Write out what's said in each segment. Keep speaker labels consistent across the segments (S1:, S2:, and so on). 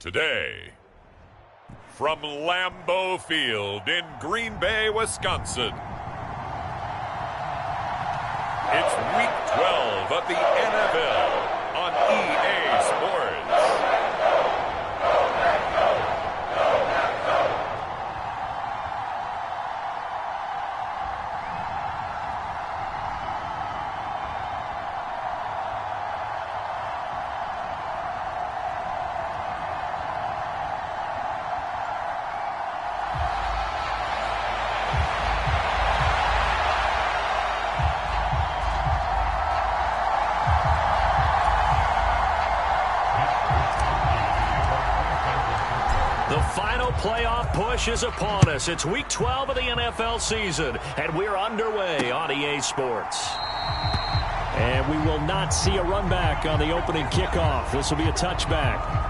S1: Today, from Lambeau Field in Green Bay, Wisconsin, it's Week 12 of the NFL on EA Sports.
S2: Playoff push is upon us. It's Week 12 of the NFL season, and we're underway on EA Sports. And we will not see a run back on the opening kickoff. This will be a touchback.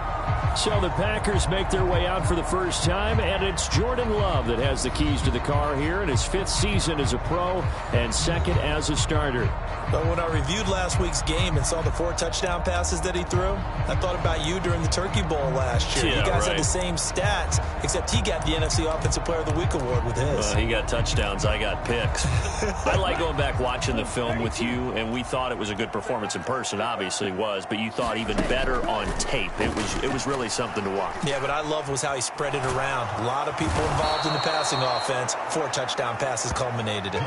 S2: So the Packers make their way out for the first time, and it's Jordan Love that has the keys to the car here in his 5th season as a pro and 2nd as a starter.
S3: But when I reviewed last week's game and saw the 4 touchdown passes that he threw, I thought about you during the Turkey Bowl last year.
S2: Yeah,
S3: you guys
S2: right.
S3: had the same stats, except he got the NFC Offensive Player of the Week award with his.
S2: He got touchdowns, I got picks. I like going back watching the film with you, and we thought it was a good performance in person. Obviously it was, but you thought even better on tape. It was really something to watch.
S3: Yeah, but I love was how he spread it around. A lot of people involved in the passing offense. 4 touchdown passes culminated it.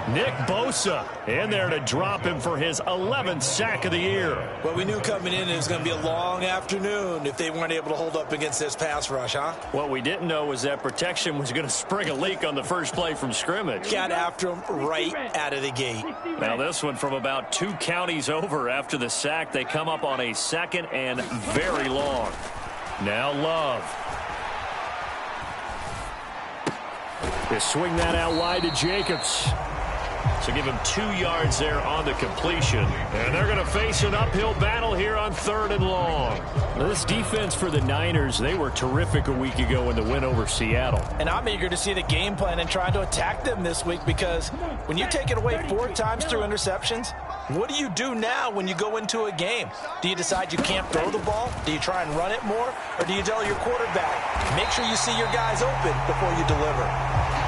S2: Nick Bosa in there to drop him for his 11th sack of the year.
S3: Well, we knew coming in it was going to be a long afternoon if they weren't able to hold up against this pass rush, huh?
S2: What we didn't know was that protection was going to spring a leak on the first play from scrimmage.
S3: Got after him right out of the gate.
S2: Now this one from about 2 counties over after the sack. They come up on a 2nd and very long. Now Love. They swing that out wide to Jacobs. So give him 2 yards there on the completion. And they're going to face an uphill battle here on 3rd and long. Now, this defense for the Niners, they were terrific a week ago in the win over Seattle.
S3: And I'm eager to see the game plan and trying to attack them this week, because when you take it away 4 times through interceptions, what do you do now when you go into a game? Do you decide you can't throw the ball? Do you try and run it more? Or do you tell your quarterback, make sure you see your guys open before you deliver?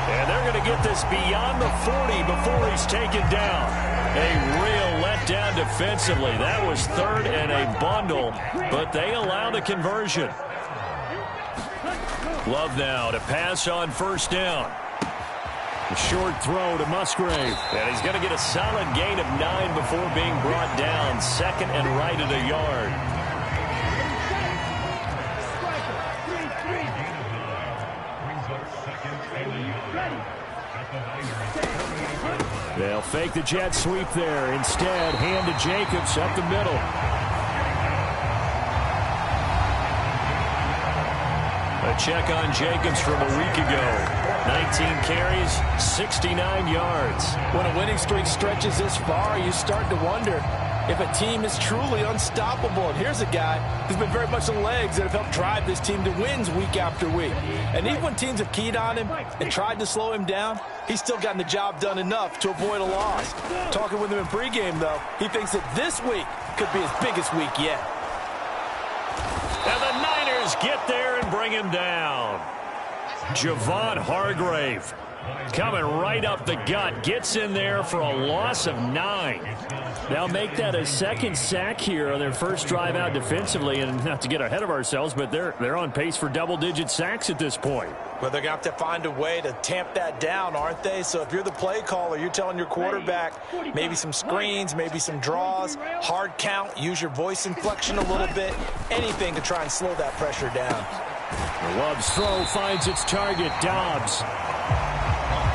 S2: And they're going to get this beyond the 40 before he's taken down. A real letdown defensively. That was 3rd and a bundle, but they allow the conversion. Love now to pass on 1st down. A short throw to Musgrave. And he's going to get a solid gain of 9 before being brought down. 2nd and right at a yard. They'll fake the jet sweep there. Instead, hand to Jacobs up the middle. A check on Jacobs from a week ago. 19 carries, 69 yards.
S3: When a winning streak stretches this far, you start to wonder if a team is truly unstoppable. And here's a guy who's been very much the legs that have helped drive this team to wins week after week. And even when teams have keyed on him and tried to slow him down, he's still gotten the job done enough to avoid a loss. Talking with him in pregame, though, he thinks that this week could be his biggest week yet.
S2: And the Niners get there and bring him down. Javon Hargrave coming right up the gut. Gets in there for a loss of 9. They'll make that a 2nd sack here on their first drive out defensively. And not to get ahead of ourselves, but they're on pace for double-digit sacks at this point.
S3: Well, they're going to have to find a way to tamp that down, aren't they? So if you're the play caller, you're telling your quarterback maybe some screens, maybe some draws, hard count, use your voice inflection a little bit, anything to try and slow that pressure down.
S2: Love's throw finds its target, Dobbs.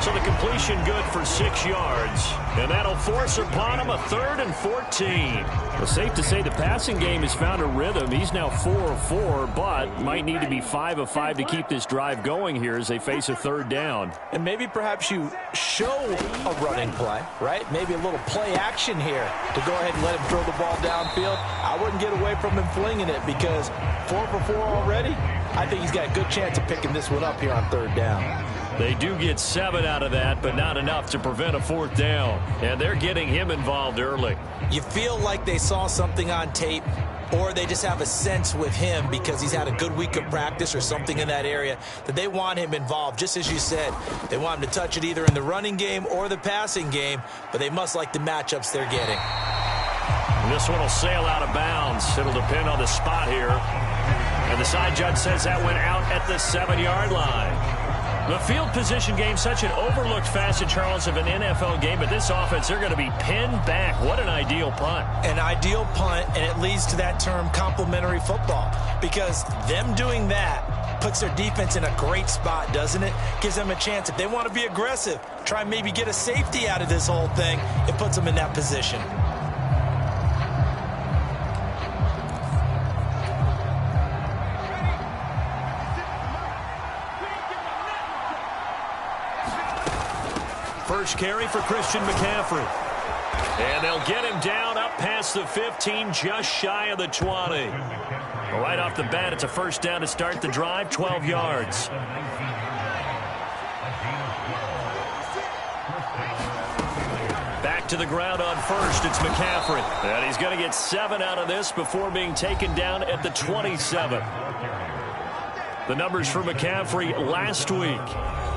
S2: So the completion good for 6 yards. And that'll force upon him a 3rd and 14. Well, safe to say the passing game has found a rhythm. He's now 4 of 4, but might need to be 5 of 5 to keep this drive going here as they face a 3rd down.
S3: And maybe perhaps you show a running play, right? Maybe a little play action here to go ahead and let him throw the ball downfield. I wouldn't get away from him flinging it, because 4 for 4 already, I think he's got a good chance of picking this one up here on 3rd down.
S2: They do get 7 out of that, but not enough to prevent a 4th down. And they're getting him involved early.
S3: You feel like they saw something on tape or they just have a sense with him because he's had a good week of practice or something in that area that they want him involved. Just as you said, they want him to touch it either in the running game or the passing game, but they must like the matchups they're getting.
S2: This one will sail out of bounds. It'll depend on the spot here. And the side judge says that went out at the 7-yard line. The field position game, such an overlooked facet, Charles, of an NFL game. But this offense, they're going to be pinned back. What an ideal punt.
S3: An ideal punt, and it leads to that term complementary football. Because them doing that puts their defense in a great spot, doesn't it? Gives them a chance. If they want to be aggressive, try and maybe get a safety out of this whole thing, it puts them in that position.
S2: First carry for Christian McCaffrey. And they'll get him down up past the 15, just shy of the 20. Right off the bat, it's a first down to start the drive, 12 yards. Back to the ground on first, it's McCaffrey. And he's going to get 7 out of this before being taken down at the 27. The numbers for McCaffrey last week.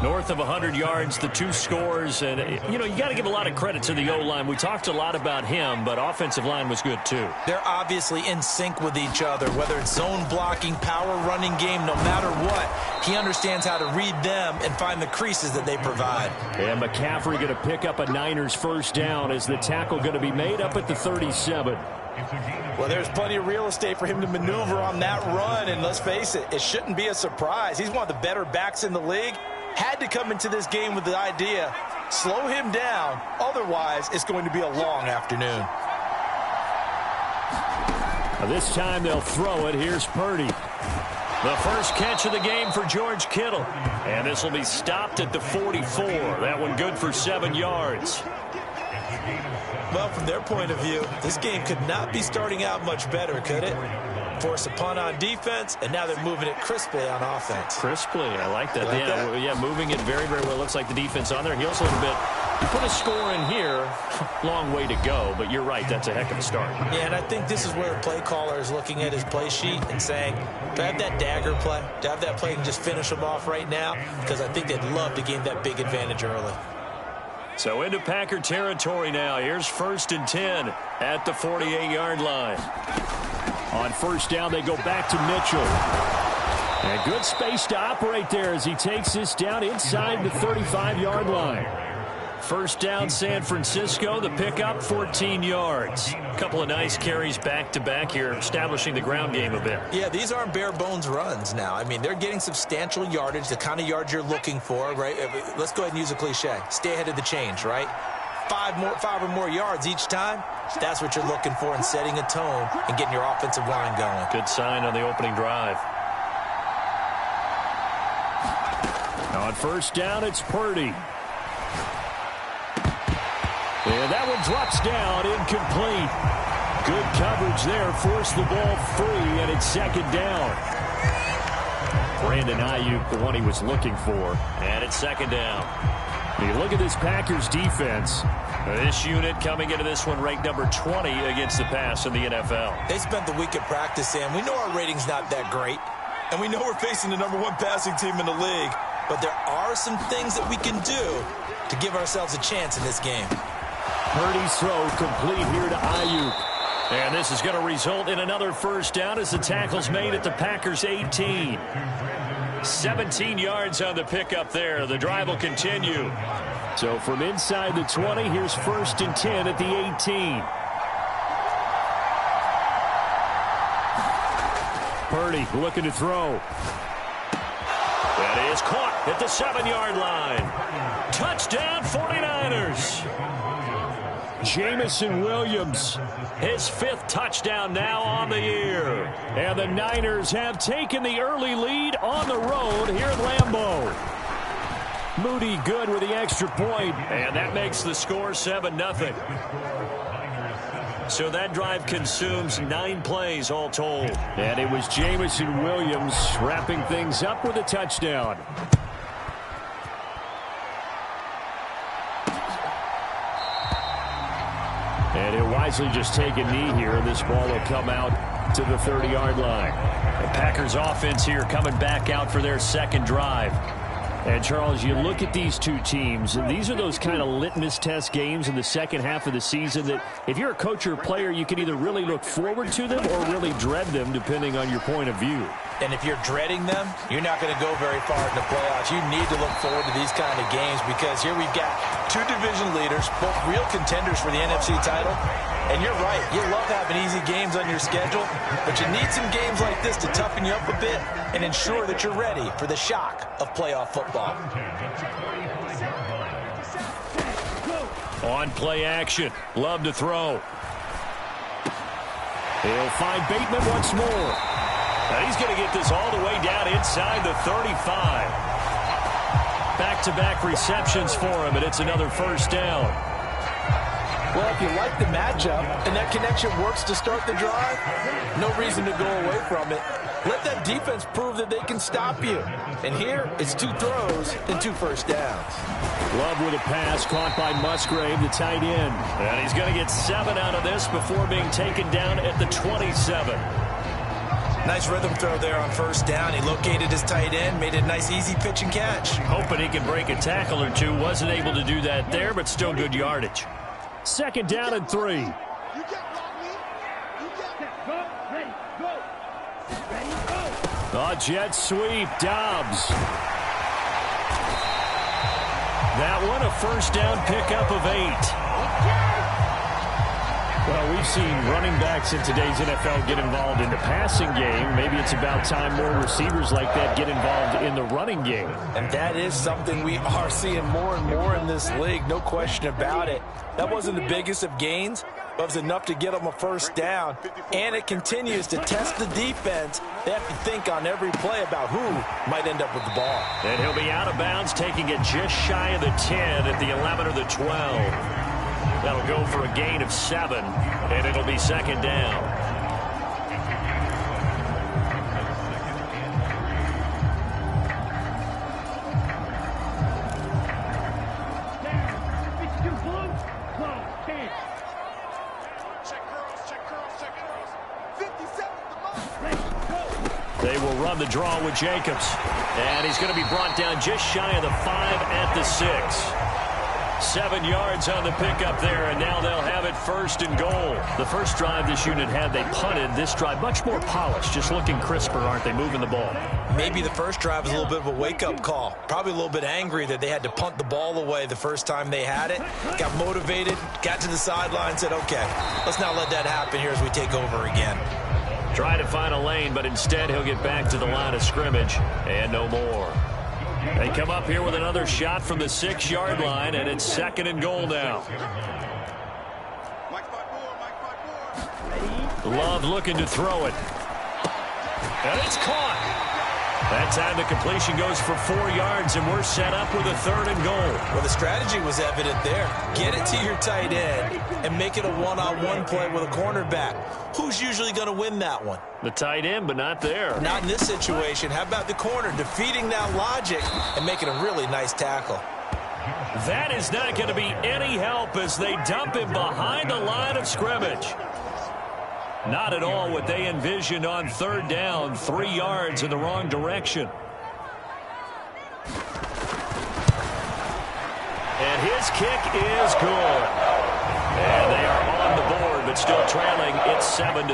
S2: North of 100 yards, the 2 scores. And, you know, you got to give a lot of credit to the O-line. We talked a lot about him, but offensive line was good, too.
S3: They're obviously in sync with each other, whether it's zone blocking, power running game, no matter what. He understands how to read them and find the creases that they provide.
S2: And McCaffrey going to pick up a Niners first down as the tackle going to be made up at the 37.
S3: Well, there's plenty of real estate for him to maneuver on that run, and let's face it, it shouldn't be a surprise. He's one of the better backs in the league. Had to come into this game with the idea, slow him down, otherwise it's going to be a long afternoon.
S2: This time they'll throw it. Here's Purdy. The first catch of the game for George Kittle. And this will be stopped at the 44. That one good for 7 yards.
S3: Well, from their point of view, this game could not be starting out much better, could it? Force a punt on defense, and now they're moving it crisply on offense.
S2: Crisply, I like that. Yeah, moving it very, very well. Looks like the defense on their heels a little bit. You put a score in here, long way to go, but you're right, that's a heck of a start.
S3: Yeah, and I think this is where the play caller is looking at his play sheet and saying, do I have that dagger play? Do I have that play and just finish them off right now? Because I think they'd love to gain that big advantage early.
S2: So into Packer territory now. Here's 1st and 10 at the 48-yard line. On first down, they go back to Mitchell. And good space to operate there as he takes this down inside the 35-yard line. First down, San Francisco. The pickup, 14 yards. A couple of nice carries back-to-back here, establishing the ground game a bit.
S3: Yeah, these aren't bare-bones runs now. I mean, they're getting substantial yardage, the kind of yards you're looking for, right? Let's go ahead and use a cliche. Stay ahead of the change, right? 5 or more yards each time. That's what you're looking for in setting a tone and getting your offensive line going.
S2: Good sign on the opening drive. On first down, it's Purdy. And that one drops down, incomplete. Good coverage there, forced the ball free, and it's 2nd down. Brandon Ayuk, the one he was looking for, and it's 2nd down. You look at this Packers defense. This unit coming into this one ranked number 20 against the pass in the NFL.
S3: They spent the week at practice, Sam. We know our rating's not that great, and we know we're facing the number 1 passing team in the league, but there are some things that we can do to give ourselves a chance in this game.
S2: Purdy's throw complete here to Ayuk. And this is going to result in another first down as the tackle's made at the Packers' 18. 17 yards on the pickup there. The drive will continue. So from inside the 20, here's 1st and 10 at the 18. Purdy looking to throw. That is caught at the 7-yard line. Touchdown 49ers. Jamison Williams, his 5th touchdown now on the year. And the Niners have taken the early lead on the road here at Lambeau. Moody good with the extra point, and that makes the score 7-0. So that drive consumes 9 plays all told. And it was Jamison Williams wrapping things up with a touchdown. And he'll wisely just take a knee here, and this ball will come out to the 30-yard line. The Packers offense here coming back out for their second drive. And, Charles, you look at these two teams, and these are those kind of litmus test games in the second half of the season that if you're a coach or a player, you can either really look forward to them or really dread them, depending on your point of view.
S3: And if you're dreading them, you're not going to go very far in the playoffs. You need to look forward to these kind of games because here we've got two division leaders, both real contenders for the NFC title. And you're right, you love having easy games on your schedule, but you need some games like this to toughen you up a bit and ensure that you're ready for the shock of playoff football.
S2: On play action, Love to throw. He'll find Bateman once more. And he's going to get this all the way down inside the 35. Back-to-back receptions for him, and it's another first down.
S3: Well, if you like the matchup and that connection works to start the drive, no reason to go away from it. Let that defense prove that they can stop you. And here, it's 2 throws and 2 first downs.
S2: Love with a pass caught by Musgrave, the tight end. And he's going to get 7 out of this before being taken down at the 27.
S3: Nice rhythm throw there on first down. He located his tight end, made a nice easy pitch and catch.
S2: Hoping he can break a tackle or two. Wasn't able to do that there, but still good yardage. Second down and 3. The jet sweep, Dobbs. That one a first down pickup of 8. Well, we've seen running backs in today's NFL get involved in the passing game. Maybe it's about time more receivers like that get involved in the running game.
S3: And that is something we are seeing more and more in this league, no question about it. That wasn't the biggest of gains, but it was enough to get them a first down. And it continues to test the defense. They have to think on every play about who might end up with the ball.
S2: And he'll be out of bounds, taking it just shy of the 10 at the 11 or the 12. That'll go for a gain of 7, and it'll be second down. They will run the draw with Jacobs. And he's going to be brought down just shy of the 5 at the 6. 7 yards on the pickup there, and now they'll have it first and goal. The first drive this unit had, they punted. This drive, much more polished, just looking crisper, aren't they, moving the ball?
S3: Maybe the first drive was a little bit of a wake-up call. Probably a little bit angry that they had to punt the ball away the first time they had it. Got motivated, got to the sideline, said, okay, let's not let that happen here as we take over again.
S2: Try to find a lane, but instead he'll get back to the line of scrimmage, and no more. They come up here with another shot from the 6-yard line, and it's second and goal now. Love looking to throw it. And it's caught. That time the completion goes for 4 yards, and we're set up with a third and goal.
S3: Well, the strategy was evident there. Get it to your tight end and make it a one-on-one play with a cornerback. Who's usually going to win that one?
S2: The tight end, but not there.
S3: Not in this situation. How about the corner defeating that logic and making a really nice tackle?
S2: That is not going to be any help as they dump him behind the line of scrimmage. Not at all what they envisioned on third down. 3 yards in the wrong direction. And his kick is good. And they are on the board, but still trailing. It's 7-3.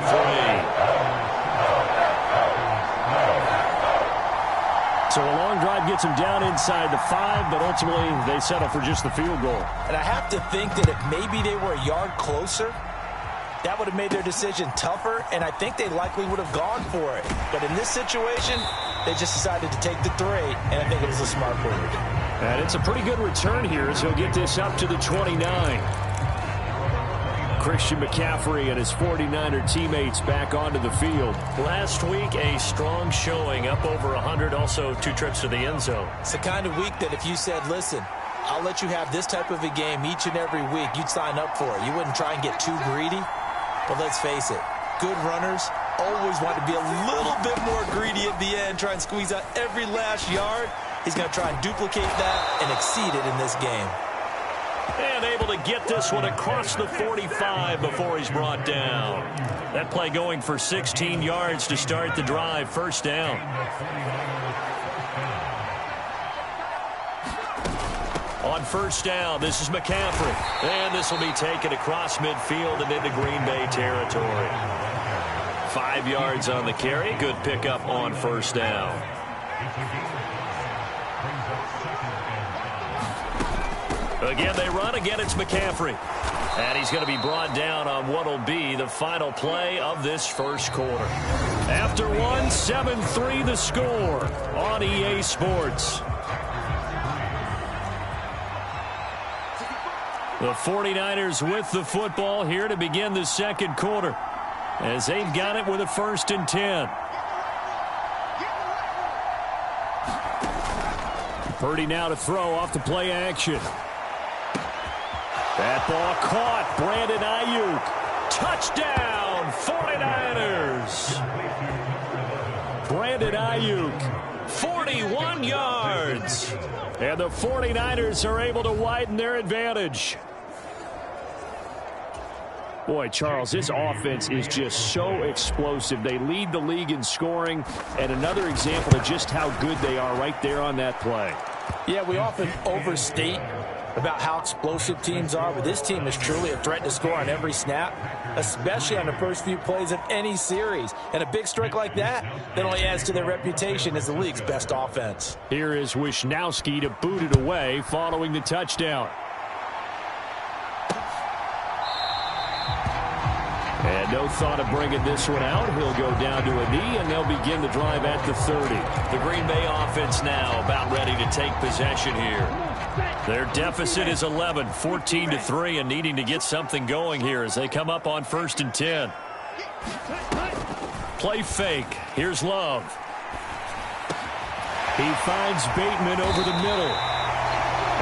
S2: So a long drive gets them down inside the 5, but ultimately they settle for just the field goal.
S3: And I have to think that if maybe they were a yard closer, that would have made their decision tougher, and I think they likely would have gone for it. But in this situation, they just decided to take the 3, and I think it was a smart move.
S2: And it's a pretty good return here as he'll get this up to the 29. Christian McCaffrey and his 49er teammates back onto the field. Last week, a strong showing, up over 100, also 2 trips to the end zone.
S3: It's the kind of week that if you said, listen, I'll let you have this type of a game each and every week, you'd sign up for it. You wouldn't try and get too greedy. But let's face it, good runners always want to be a little bit more greedy at the end, try and squeeze out every last yard. He's going to try and duplicate that and exceed it in this game.
S2: And able to get this one across the 45 before he's brought down. That play going for 16 yards to start the drive. First down. On first down, this is McCaffrey. And this will be taken across midfield and into Green Bay territory. 5 yards on the carry. Good pickup on first down. Again, they run. Again, it's McCaffrey. And he's going to be brought down on what will be the final play of this first quarter. After one, 7-3 the score on EA Sports. The 49ers with the football here to begin the second quarter, as they've got it with a 1st and 10. Purdy now to throw off the play action. That ball caught. Brandon Ayuk. Touchdown, 49ers. Brandon Ayuk, 41 yards. And the 49ers are able to widen their advantage. Boy, Charles, this offense is just so explosive. They lead the league in scoring, and another example of just how good they are right there on that play.
S3: Yeah, we often overstate about how explosive teams are, but this team is truly a threat to score on every snap, especially on the first few plays of any series. And a big strike like that only adds to their reputation as the league's best offense.
S2: Here is Wisnowski to boot it away following the touchdown. And no thought of bringing this one out. He'll go down to a knee, and they'll begin the drive at the 30. The Green Bay offense now about ready to take possession here. Their deficit is 11, 14-3, and needing to get something going here as they come up on 1st and 10. Play fake. Here's Love. He finds Bateman over the middle.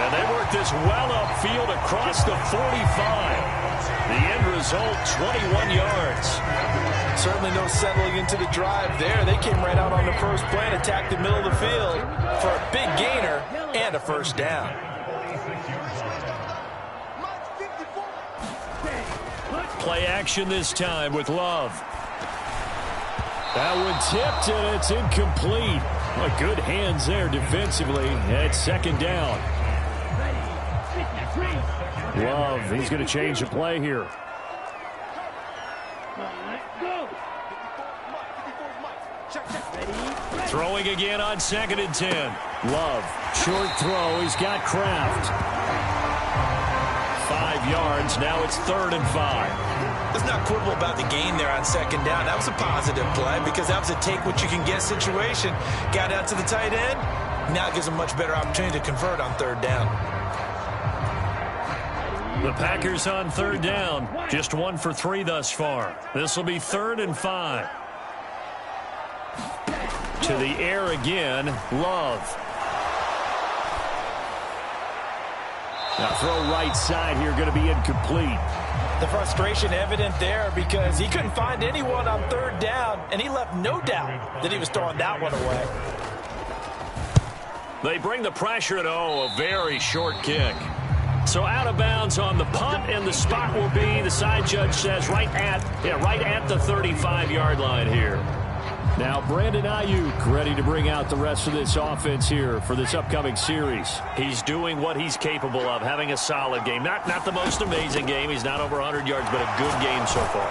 S2: And they work this well upfield across the 45. The end result, 21 yards.
S3: Certainly no settling into the drive there. They came right out on the first play and attacked the middle of the field for a big gainer and a first down.
S2: Play action this time with Love. That one tipped, and it's incomplete. Well, good hands there defensively at 2nd down. Love, he's going to change the play here. Throwing again on 2nd and 10. Love, short throw. He's got Kraft. 5 yards. Now it's 3rd and 5.
S3: Let's not quibble about the gain there on 2nd down. That was a positive play because that was a take-what-you-can-get situation. Got out to the tight end. Now it gives them a much better opportunity to convert on 3rd down.
S2: The Packers on 3rd down. Just 1 for 3 thus far. This will be 3rd and 5. To the air again, Love. Now throw right side here, going to be incomplete.
S3: The frustration evident there because he couldn't find anyone on 3rd down, and he left no doubt that he was throwing that one away.
S2: They bring the pressure at a very short kick. So out of bounds on the punt, and the spot will be, the side judge says, right at the 35-yard line here. Now Brandon Ayuk ready to bring out the rest of this offense here for this upcoming series. He's doing what he's capable of, having a solid game. Not the most amazing game. He's not over 100 yards, but a good game so far.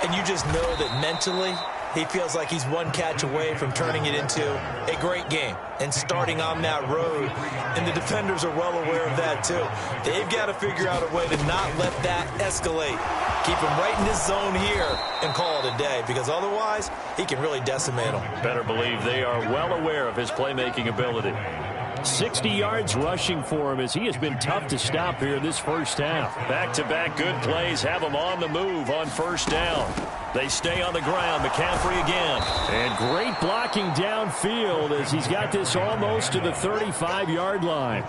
S3: And you just know that mentally he feels like he's one catch away from turning it into a great game and starting on that road. And the defenders are well aware of that too. They've got to figure out a way to not let that escalate. Keep him right in this zone here and call it a day, because otherwise he can really decimate them.
S2: Better believe they are well aware of his playmaking ability. 60 yards rushing for him as he has been tough to stop here this first half. Back-to-back good plays have him on the move on 1st down. They stay on the ground. McCaffrey again. And great blocking downfield as he's got this almost to the 35-yard line.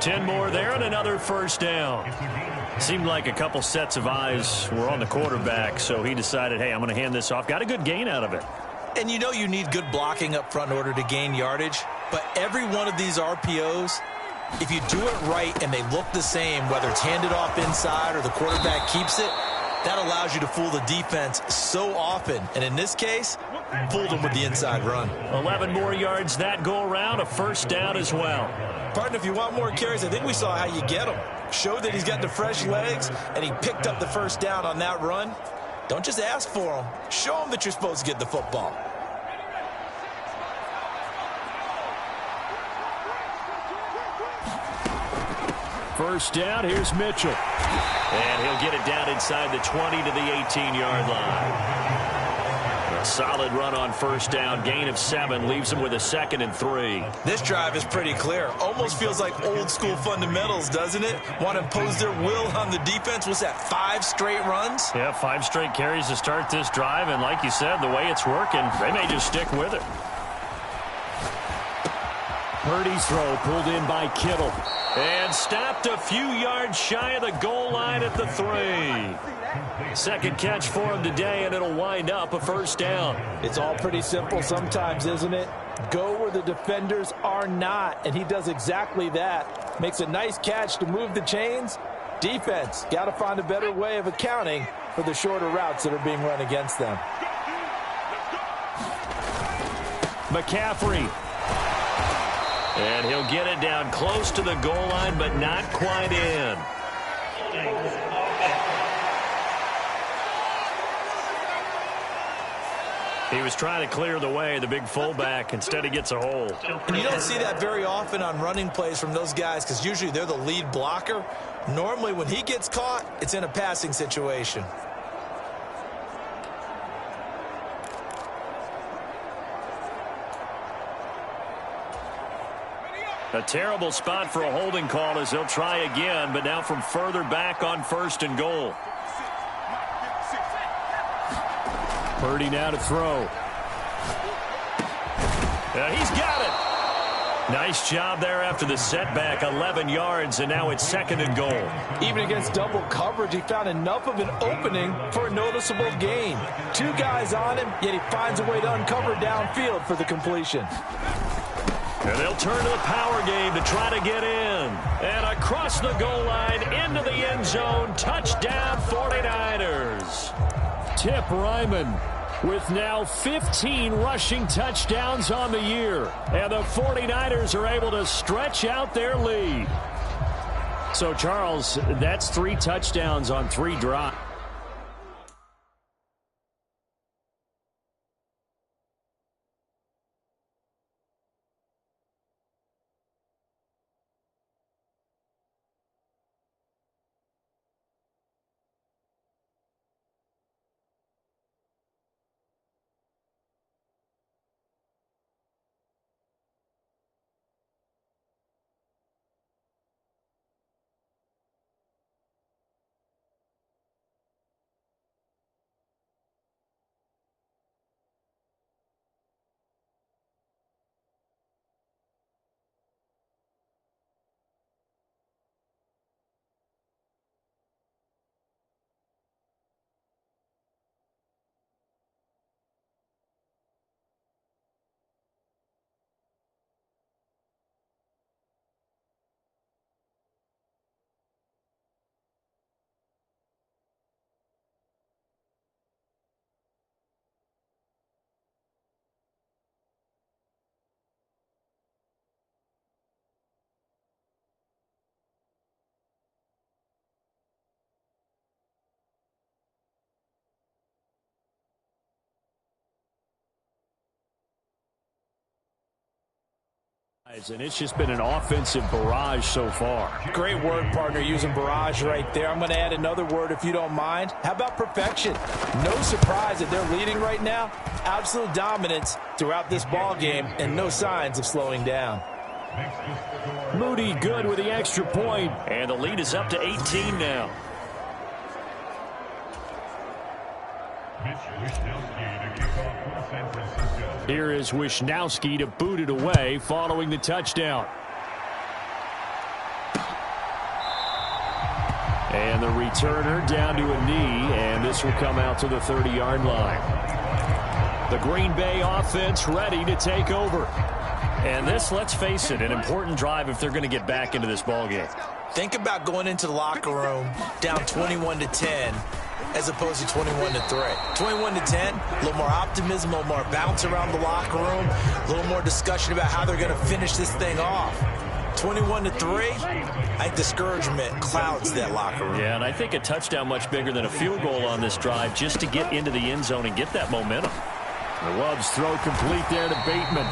S2: 10 more there and another 1st down. Seemed like a couple sets of eyes were on the quarterback, so he decided, hey, I'm going to hand this off. Got a good gain out of it.
S3: And you know you need good blocking up front in order to gain yardage, but every one of these RPOs If you do it right and they look the same, whether it's handed off inside or the quarterback keeps it, that allows you to fool the defense so often. And in this case, fooled them with the inside run.
S2: 11 more yards that go around, a first down as well.
S3: Partner, if you want more carries, I think we saw how you get them. Showed that he's got the fresh legs, and he picked up the first down on that run. Don't just ask for them. Show them that you're supposed to get the football.
S2: First down, here's Mitchell. And he'll get it down inside the 20 to the 18-yard line. A solid run on first down. Gain of 7 leaves him with a 2nd and 3.
S3: This drive is pretty clear. Almost feels like old-school fundamentals, doesn't it? Want to impose their will on the defense. Was that 5 straight runs?
S2: Yeah, 5 straight carries to start this drive. And like you said, the way it's working, they may just stick with it. Purdy's throw pulled in by Kittle. And stopped a few yards shy of the goal line at the 3. Second catch for him today, and it'll wind up a first down.
S3: It's all pretty simple sometimes, isn't it? Go where the defenders are not, and he does exactly that. Makes a nice catch to move the chains. Defense, got to find a better way of accounting for the shorter routes that are being run against them.
S2: McCaffrey. And he'll get it down close to the goal line, but not quite in. He was trying to clear the way, the big fullback. Instead, he gets a hole.
S3: And you don't see that very often on running plays from those guys because usually they're the lead blocker. Normally, when he gets caught, it's in a passing situation.
S2: A terrible spot for a holding call as they'll try again, but now from further back on 1st and goal. Purdy now to throw. He's got it. Nice job there after the setback. 11 yards, and now it's 2nd and goal.
S3: Even against double coverage, he found enough of an opening for a noticeable gain. 2 guys on him, yet he finds a way to uncover downfield for the completion.
S2: And they'll turn to the power game to try to get in. And across the goal line, into the end zone, touchdown 49ers. Tip Ryman with now 15 rushing touchdowns on the year. And the 49ers are able to stretch out their lead. So, Charles, that's 3 touchdowns on 3 drives. And it's just been an offensive barrage so far.
S3: Great word, partner, using barrage right there. I'm going to add another word if you don't mind. How about perfection? No surprise that they're leading right now. Absolute dominance throughout this ball game and no signs of slowing down.
S2: Moody good with the extra point. And the lead is up to 18 now. Here is Wishnowski to boot it away following the touchdown. And the returner down to a knee, and this will come out to the 30-yard line. The Green Bay offense ready to take over. And this, let's face it, an important drive if they're going to get back into this ballgame.
S3: Think about going into the locker room down 21-10 as opposed to 21-3. 21-10, a little more optimism, a little more bounce around the locker room, a little more discussion about how they're going to finish this thing off. 21-3, I think discouragement clouds that locker room.
S2: Yeah, and I think a touchdown much bigger than a field goal on this drive just to get into the end zone and get that momentum. The Love's throw complete there to Bateman.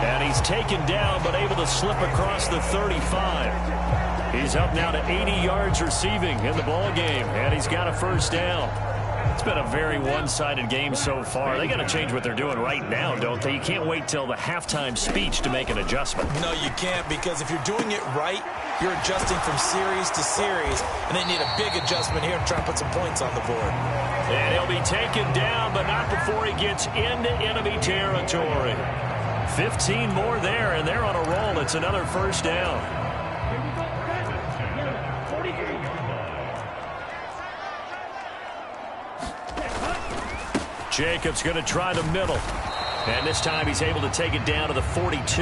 S2: And he's taken down but able to slip across the 35. He's up now to 80 yards receiving in the ball game, and he's got a first down. It's been a very one-sided game so far. They got to change what they're doing right now, don't they? You can't wait till the halftime speech to make an adjustment.
S3: No, you can't, because if you're doing it right, you're adjusting from series to series, and they need a big adjustment here to try and put some points on the board.
S2: And he'll be taken down, but not before he gets into enemy territory. 15 more there, and they're on a roll. It's another first down. Jacobs going to try the middle. And this time he's able to take it down to the 42.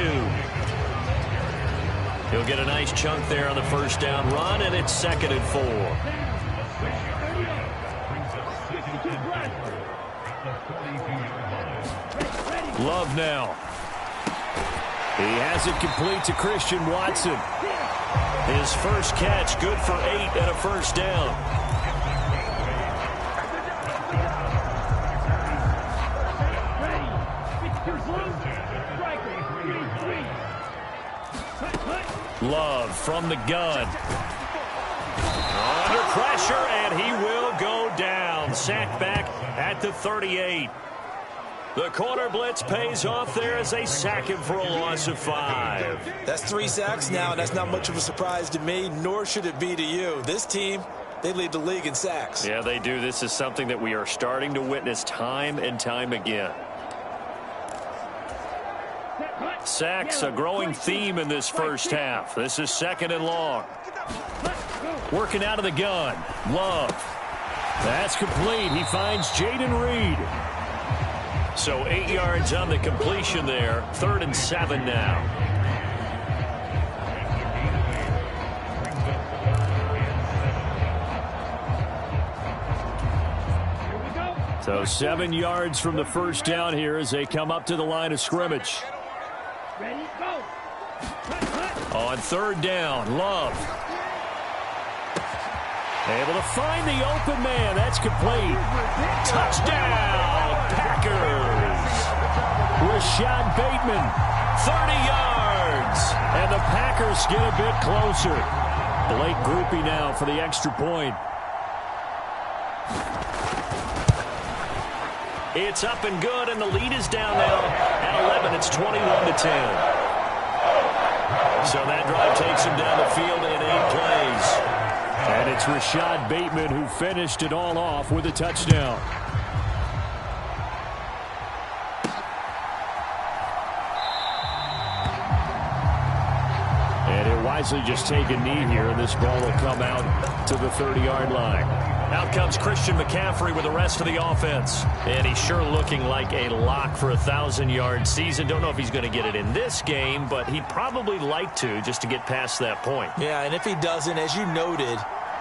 S2: He'll get a nice chunk there on the first down run, and it's 2nd and 4. Love now. He has it complete to Christian Watson. His first catch, good for 8 and a first down. Love from the gun. Under pressure, and he will go down. Sacked back at the 38. The corner blitz pays off there as they sack him for a loss of 5.
S3: That's 3 sacks now, and that's not much of a surprise to me, nor should it be to you. This team, they lead the league in sacks.
S2: Yeah, they do. This is something that we are starting to witness time and time again. Sacks, a growing theme in this first half. This is 2nd and long. Working out of the gun. Love. That's complete. He finds Jaden Reed. So 8 yards on the completion there. 3rd and 7 now. So 7 yards from the first down here as they come up to the line of scrimmage.
S4: Ready, go.
S2: On 3rd down, Love. Able to find the open man. That's complete. Touchdown, Packers. Rashad Bateman, 30 yards. And the Packers get a bit closer. Blake Groupie now for the extra point. It's up and good, and the lead is down now at 11. It's 21-10. So that drive takes him down the field in 8 plays. And it's Rashad Bateman who finished it all off with a touchdown. And he'll wisely just take a knee here, and this ball will come out to the 30-yard line. Out comes Christian McCaffrey with the rest of the offense. And he's sure looking like a lock for a 1,000-yard season. Don't know if he's going to get it in this game, but he'd probably like to just to get past that point.
S3: Yeah, and if he doesn't, as you noted,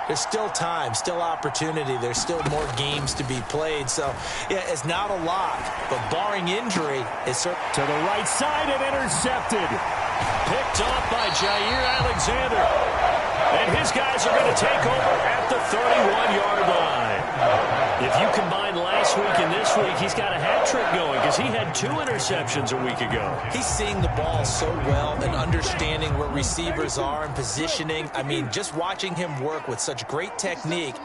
S3: there's still time, still opportunity. There's still more games to be played. So, yeah, it's not a lock, but barring injury, it's to
S2: the right side and intercepted. Picked off by Jair Alexander. And his guys are going to take over at the 31-yard line. If you combine last week and this week, he's got a hat trick going because he had 2 interceptions a week ago.
S3: He's seeing the ball so well and understanding where receivers are and positioning. I mean, just watching him work with such great technique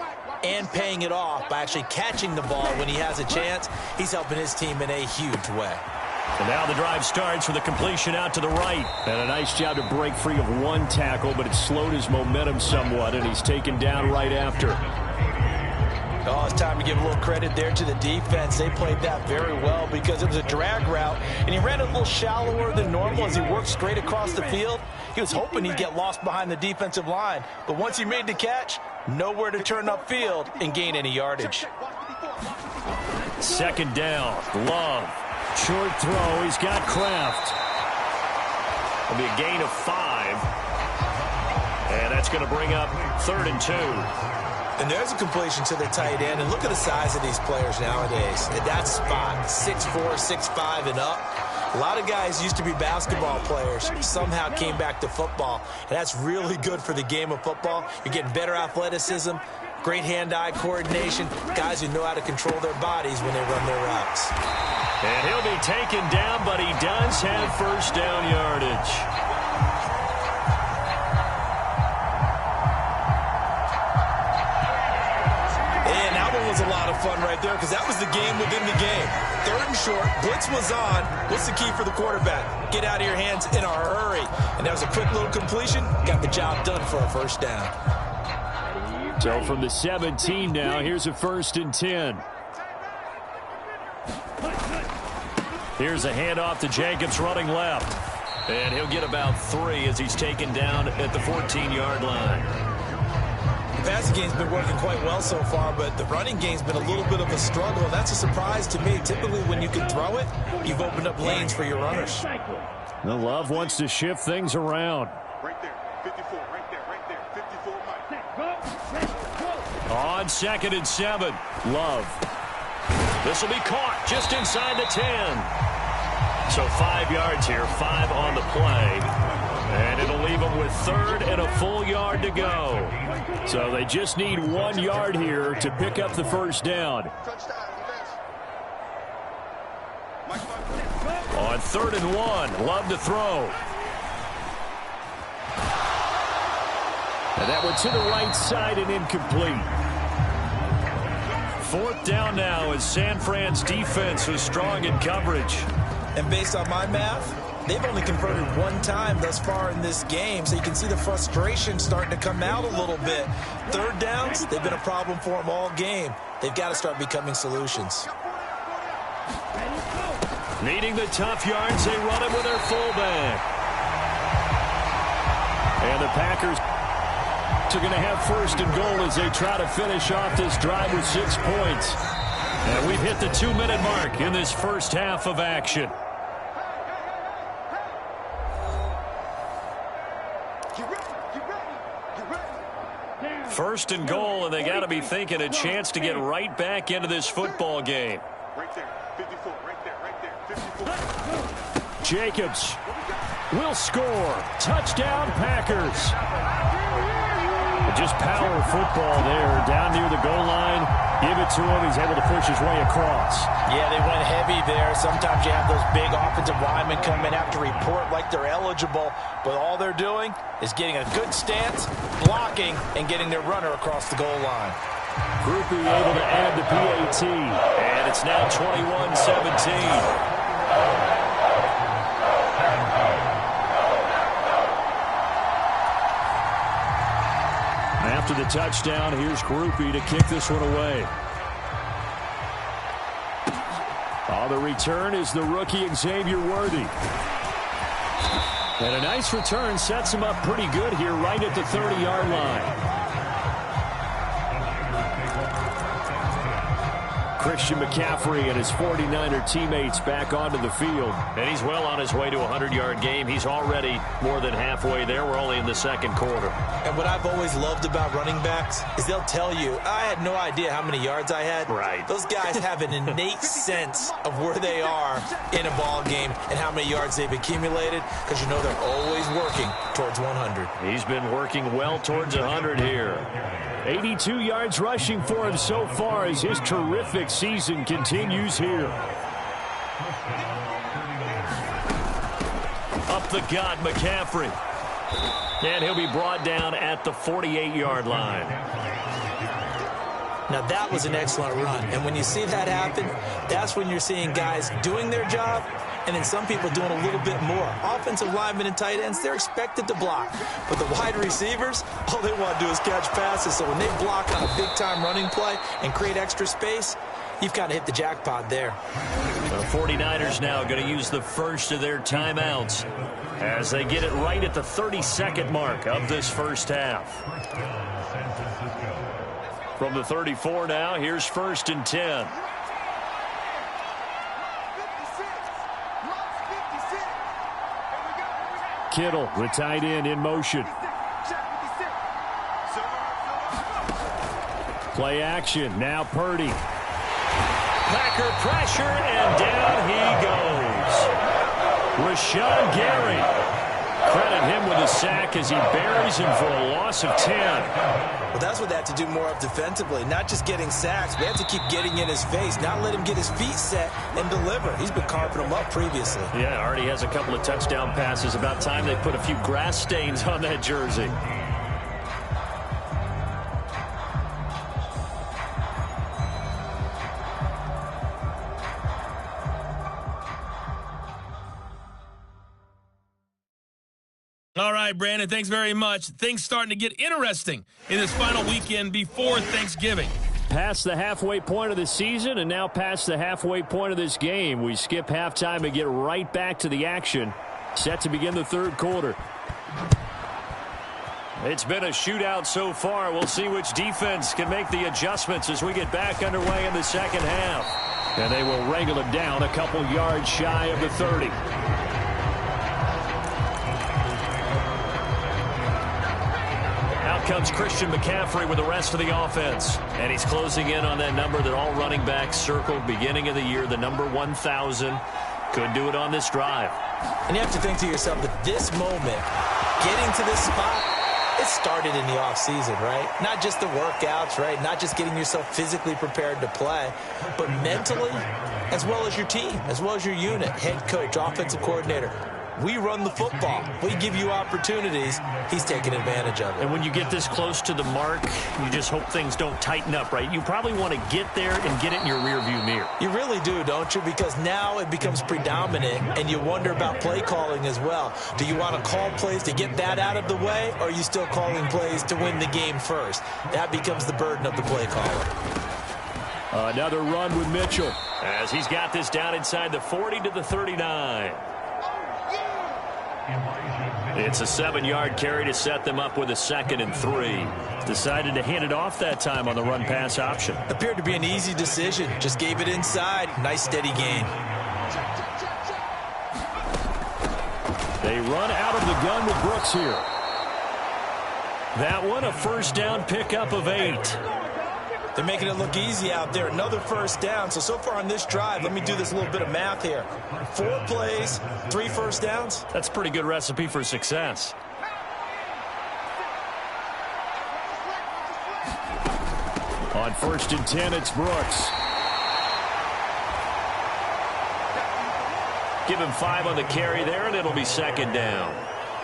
S3: and paying it off by actually catching the ball when he has a chance, he's helping his team in a huge way.
S2: And now the drive starts with a completion out to the right. And a nice job to break free of 1 tackle, but it slowed his momentum somewhat, and he's taken down right after.
S3: Oh, it's time to give a little credit there to the defense. They played that very well because it was a drag route, and he ran a little shallower than normal as he worked straight across the field. He was hoping he'd get lost behind the defensive line, but once he made the catch, nowhere to turn upfield and gain any yardage.
S2: 2nd down, Love. Short throw, he's got Kraft. It'll be a gain of 5. And that's going to bring up 3rd and 2.
S3: And there's a completion to the tight end. And look at the size of these players nowadays. At that spot, 6'4", 6'5", and up. A lot of guys used to be basketball players, somehow came back to football. And that's really good for the game of football. You're getting better athleticism, great hand-eye coordination, guys who know how to control their bodies when they run their routes.
S2: And he'll be taken down, but he does have first down yardage.
S3: And that one was a lot of fun right there because that was the game within the game. 3rd and short, blitz was on. What's the key for the quarterback? Get out of your hands in a hurry. And that was a quick little completion. Got the job done for a first down.
S2: So from the 17 now, here's a 1st and 10. Here's a handoff to Jacobs running left. And he'll get about 3 as he's taken down at the 14-yard line.
S3: The passing game's been working quite well so far, but the running game's been a little bit of a struggle. That's a surprise to me. Typically, when you can throw it, you've opened up lanes for your runners.
S2: The Love wants to shift things around.
S5: Right there, 54, right there, 54, Mike.
S2: On 2nd and 7, Love. This will be caught just inside the 10. So 5 yards here, 5 on the play. And it'll leave them with 3rd and a full yard to go. So they just need 1 yard here to pick up the first down. On 3rd and 1, Love to throw. And that one to the right side and incomplete. 4th down now as San Fran's defense was strong in coverage.
S3: And based on my math, they've only converted 1 time thus far in this game, so you can see the frustration starting to come out a little bit. 3rd downs, they've been a problem for them all game. They've got to start becoming solutions.
S2: Needing the tough yards, they run it with their fullback. And the Packers are going to have 1st and goal as they try to finish off this drive with 6 points. And we've hit the 2-minute mark in this first half of action. First and goal, and they got to be thinking a chance to get right back into this football game.
S5: Right there, 54, right there, 54.
S2: Jacobs will score. Touchdown, Packers. Just power football there, down near the goal line. Give it to him. He's able to push his way across.
S3: Yeah, they went heavy there. Sometimes you have those big offensive linemen come in, have to report like they're eligible, but all they're doing is getting a good stance, blocking, and getting their runner across the goal line.
S2: Groupie able to add the PAT, and it's now 21-17. After the touchdown, here's Groupie to kick this one away. On the return is the rookie Xavier Worthy. And a nice return sets him up pretty good here right at the 30-yard line. Christian McCaffrey and his 49er teammates back onto the field. And he's well on his way to a 100-yard game. He's already more than halfway there. We're only in the second quarter.
S3: And what I've always loved about running backs is they'll tell you, I had no idea how many yards I had.
S2: Right.
S3: Those guys have an innate sense of where they are in a ball game and how many yards they've accumulated because you know they're always working towards 100.
S2: He's been working well towards 100 here. 82 yards rushing for him so far as his terrific season continues here. Up the gut, McCaffrey. And he'll be brought down at the 48-yard line.
S3: Now, that was an excellent run. And when you see that happen, that's when you're seeing guys doing their job and then some people doing a little bit more. Offensive linemen and tight ends, they're expected to block. But the wide receivers, all they want to do is catch passes. So when they block on a big-time running play and create extra space, you've kind of hit the jackpot there.
S2: The 49ers now going to use the first of their timeouts as they get it right at the 32nd mark of this first half. From the 34 now, here's 1st and 10. Kittle, the tight end, in motion. Play action. Now Purdy. Packer pressure, and down he goes. Rashawn Gary. Credit him with a sack as he buries him for a loss of 10.
S3: Well, that's what they have to do more of defensively. Not just getting sacks, but have to keep getting in his face. Not let him get his feet set and deliver. He's been carving them up previously.
S2: Yeah, already has a couple of touchdown passes. About time they put a few grass stains on that jersey.
S6: All right, Brandon, thanks very much. Things starting to get interesting in this final weekend before Thanksgiving.
S2: Past the halfway point of the season and now past the halfway point of this game. We skip halftime and get right back to the action. Set to begin the third quarter. It's been a shootout so far. We'll see which defense can make the adjustments as we get back underway in the second half. And they will wrangle it down a couple yards shy of the 30. Comes Christian McCaffrey with the rest of the offense. And he's closing in on that number that all running backs circled beginning of the year, the number 1,000. Could do it on this drive.
S3: And you have to think to yourself that this moment, getting to this spot, it started in the offseason, right? Not just the workouts, right? Not just getting yourself physically prepared to play, but mentally, as well as your team, as well as your unit, head coach, offensive coordinator. We run the football. We give you opportunities. He's taking advantage of it.
S2: And when you get this close to the mark, you just hope things don't tighten up, right? You probably want to get there and get it in your rearview mirror.
S3: You really do, don't you? Because now it becomes predominant, and you wonder about play calling as well. Do you want to call plays to get that out of the way, or are you still calling plays to win the game first? That becomes the burden of the play caller.
S2: Another run with Mitchell as he's got this down inside the 40 to the 39. It's a 7-yard carry to set them up with a 2nd and 3. Decided to hand it off that time on the run-pass option.
S3: Appeared to be an easy decision. Just gave it inside. Nice, steady gain.
S2: They run out of the gun with Brooks here. That one, a first down pickup of 8.
S3: They're making it look easy out there. Another first down. So far on this drive, let me do this little bit of math here. 4 plays, 3 first downs.
S2: That's a pretty good recipe for success. On 1st and 10, it's Brooks. Give him 5 on the carry there, and it'll be 2nd down.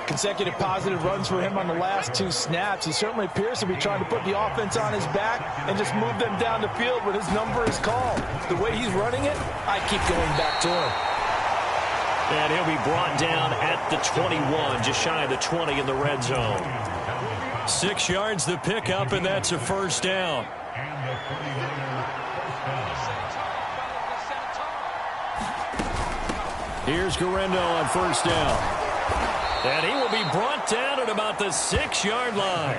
S3: Consecutive positive runs for him on the last 2 snaps. He certainly appears to be trying to put the offense on his back and just move them down the field when his number is called. The way he's running it, I keep going back to him.
S2: And he'll be brought down at the 21, just shy of the 20 in the red zone. 6 yards the pickup, and that's a first down. Here's Guerrero on first down. And he will be brought down at about the 6-yard line.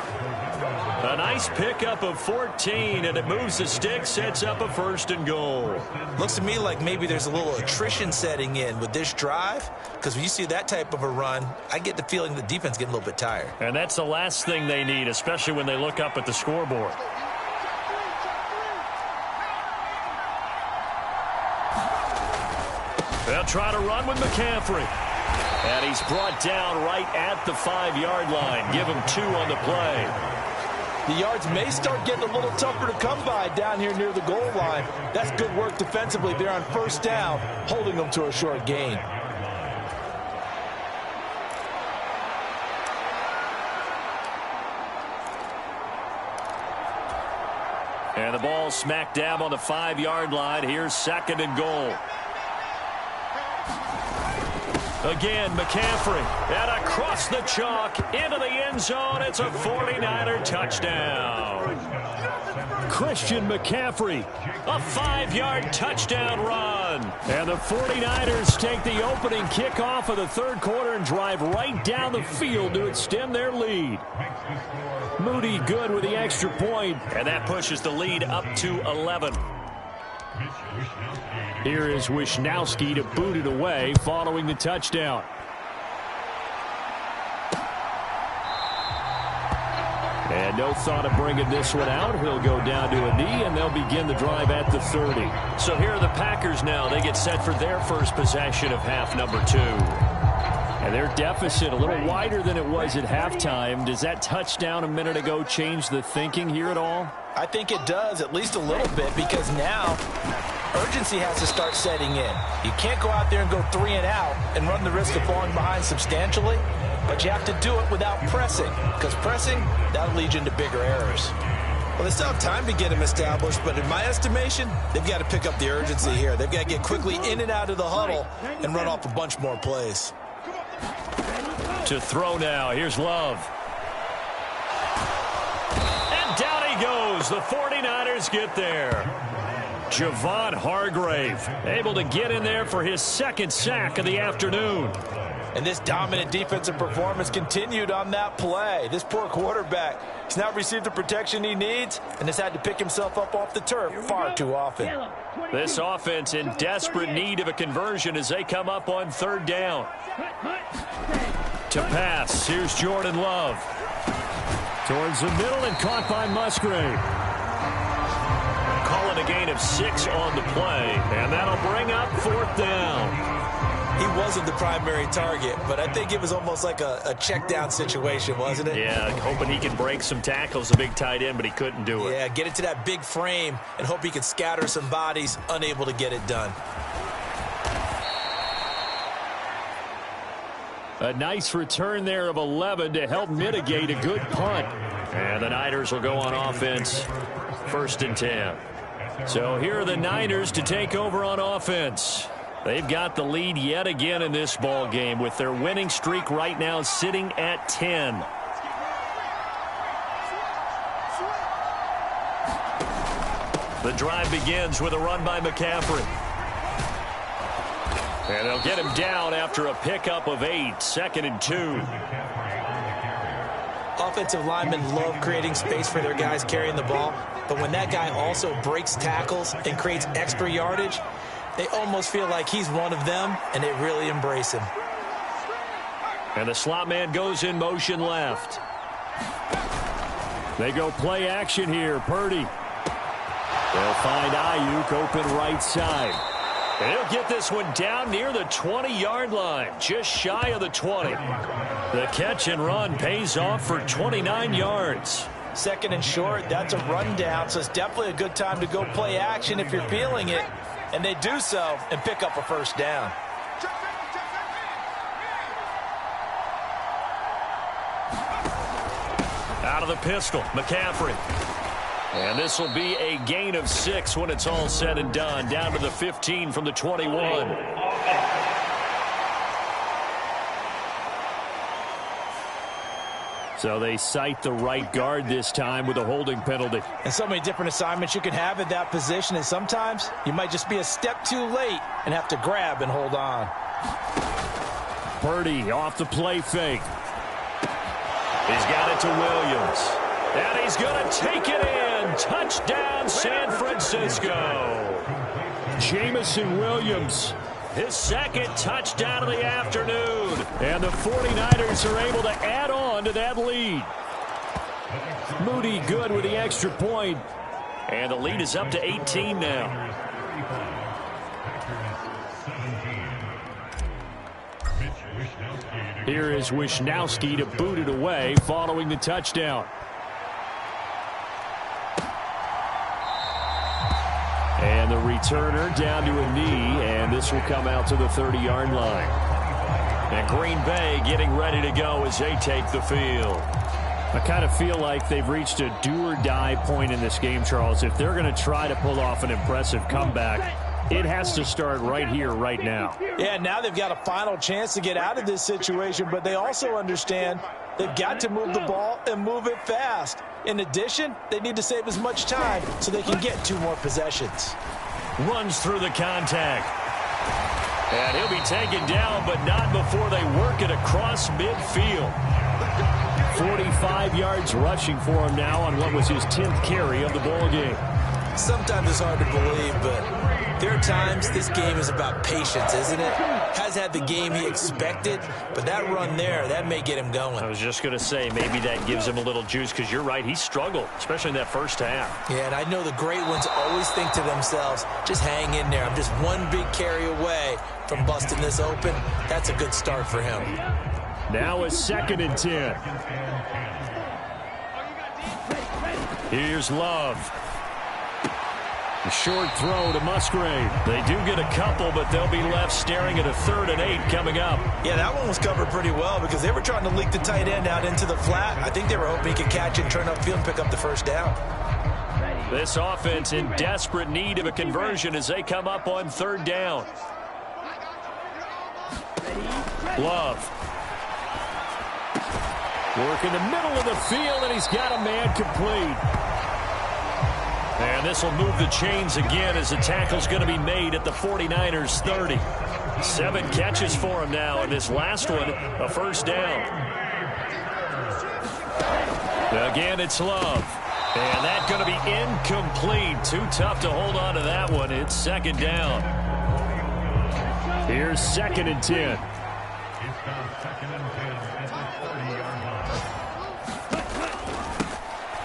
S2: A nice pickup of 14, and it moves the stick, sets up a 1st and goal.
S3: Looks to me like maybe there's a little attrition setting in with this drive, because when you see that type of a run, I get the feeling the defense getting a little bit tired.
S2: And that's the last thing they need, especially when they look up at the scoreboard. They'll try to run with McCaffrey. And he's brought down right at the 5-yard line. Give him 2 on the play.
S3: The yards may start getting a little tougher to come by down here near the goal line. That's good work defensively there on first down, holding them to a short gain.
S2: And the ball smack dab on the 5-yard line. Here's 2nd and goal. Again, McCaffrey, and across the chalk, into the end zone. It's a 49er touchdown. Christian McCaffrey, a 5-yard touchdown run. And the 49ers take the opening kickoff of the third quarter and drive right down the field to extend their lead. Moody good with the extra point, and that pushes the lead up to 11. Here is Wisnowski to boot it away following the touchdown. And no thought of bringing this one out. He'll go down to a knee, and they'll begin the drive at the 30. So here are the Packers now. They get set for their first possession of half number 2. And their deficit a little wider than it was at halftime. Does that touchdown a minute ago change the thinking here at all?
S3: I think it does, at least a little bit, because now urgency has to start setting in. You can't go out there and go 3 and out and run the risk of falling behind substantially, but you have to do it without pressing, because pressing, that'll lead you into bigger errors.
S7: Well, they still have time to get them established, but in my estimation, they've got to pick up the urgency here. They've got to get quickly in and out of the huddle and run off a bunch more plays.
S2: To throw now. Here's Love. And down he goes. The 49ers get there. Javon Hargrave able to get in there for his second sack of the afternoon.
S3: And this dominant defensive performance continued on that play. This poor quarterback has not received the protection he needs and has had to pick himself up off the turf far too often.
S2: This offense in desperate need of a conversion as they come up on 3rd down. To pass, here's Jordan Love. Towards the middle and caught by Musgrave. Calling a gain of 6 on the play, and that'll bring up 4th down.
S7: He wasn't the primary target, but I think it was almost like a check down situation, wasn't it?
S2: Yeah, hoping he can break some tackles, a big tight end, but he couldn't do it.
S7: Yeah, get it to that big frame and hope he can scatter some bodies, unable to get it done.
S2: A nice return there of 11 to help mitigate a good punt. And the Niners will go on offense, 1st and 10. So here are the Niners to take over on offense. They've got the lead yet again in this ball game with their winning streak right now sitting at 10. The drive begins with a run by McCaffrey. And they'll get him down after a pickup of 8, 2nd and 2.
S7: Offensive linemen love creating space for their guys carrying the ball, but when that guy also breaks tackles and creates extra yardage, they almost feel like he's one of them, and they really embrace him.
S2: And the slot man goes in motion left. They go play action here. Purdy. They'll find Ayuk open right side. And he'll get this one down near the 20-yard line, just shy of the 20. The catch and run pays off for 29 yards.
S3: 2nd and short, that's a rundown, so it's definitely a good time to go play action if you're feeling it. And they do so and pick up a 1st down.
S2: Out of the pistol, McCaffrey. And this will be a gain of 6 when it's all said and done. Down to the 15 from the 21. So they cite the right guard this time with a holding penalty.
S3: And so many different assignments you can have at that position, and sometimes you might just be a step too late and have to grab and hold on.
S2: Purdy off the play fake. He's got it to Williams. And he's going to take it in. Touchdown, San Francisco. Jamison Williams, his 2nd touchdown of the afternoon. And the 49ers are able to add on to that lead. Moody good with the extra point. And the lead is up to 18 now. Here is Wisnowski to boot it away following the touchdown. And the returner down to a knee, and this will come out to the 30-yard line. And Green Bay getting ready to go as they take the field. I kind of feel like they've reached a do-or-die point in this game, Charles. If they're going to try to pull off an impressive comeback, it has to start right here, right now.
S3: Yeah, now they've got a final chance to get out of this situation, but they also understand they've got to move the ball and move it fast. In addition, they need to save as much time so they can get 2 more possessions.
S2: Runs through the contact. And he'll be taken down, but not before they work it across midfield. 45 yards rushing for him now on what was his 10th carry of the ball game.
S7: Sometimes it's hard to believe, but there are times this game is about patience, isn't it? has had the game he expected, but that run there, that may get him going.
S2: I was just going to say, maybe that gives him a little juice, because you're right, he struggled, especially in that first half.
S7: Yeah, and I know the great ones always think to themselves, just hang in there. I'm just one big carry away from busting this open. That's a good start for him.
S2: Now a 2nd and 10. Here's Love. A short throw to Musgrave. They do get a couple, but they'll be left staring at a 3rd and 8 coming up.
S7: Yeah, that one was covered pretty well because they were trying to leak the tight end out into the flat. I think they were hoping he could catch it and turn upfield and pick up the first down.
S2: This offense in desperate need of a conversion as they come up on 3rd down. Love. Work in the middle of the field, and he's got a man complete. And this will move the chains again as the tackle's going to be made at the 49ers 30. 7 catches for him now, and this last one, a first down. Again, it's Love. And that's going to be incomplete. Too tough to hold on to that one. It's 2nd down. Here's 2nd and 10.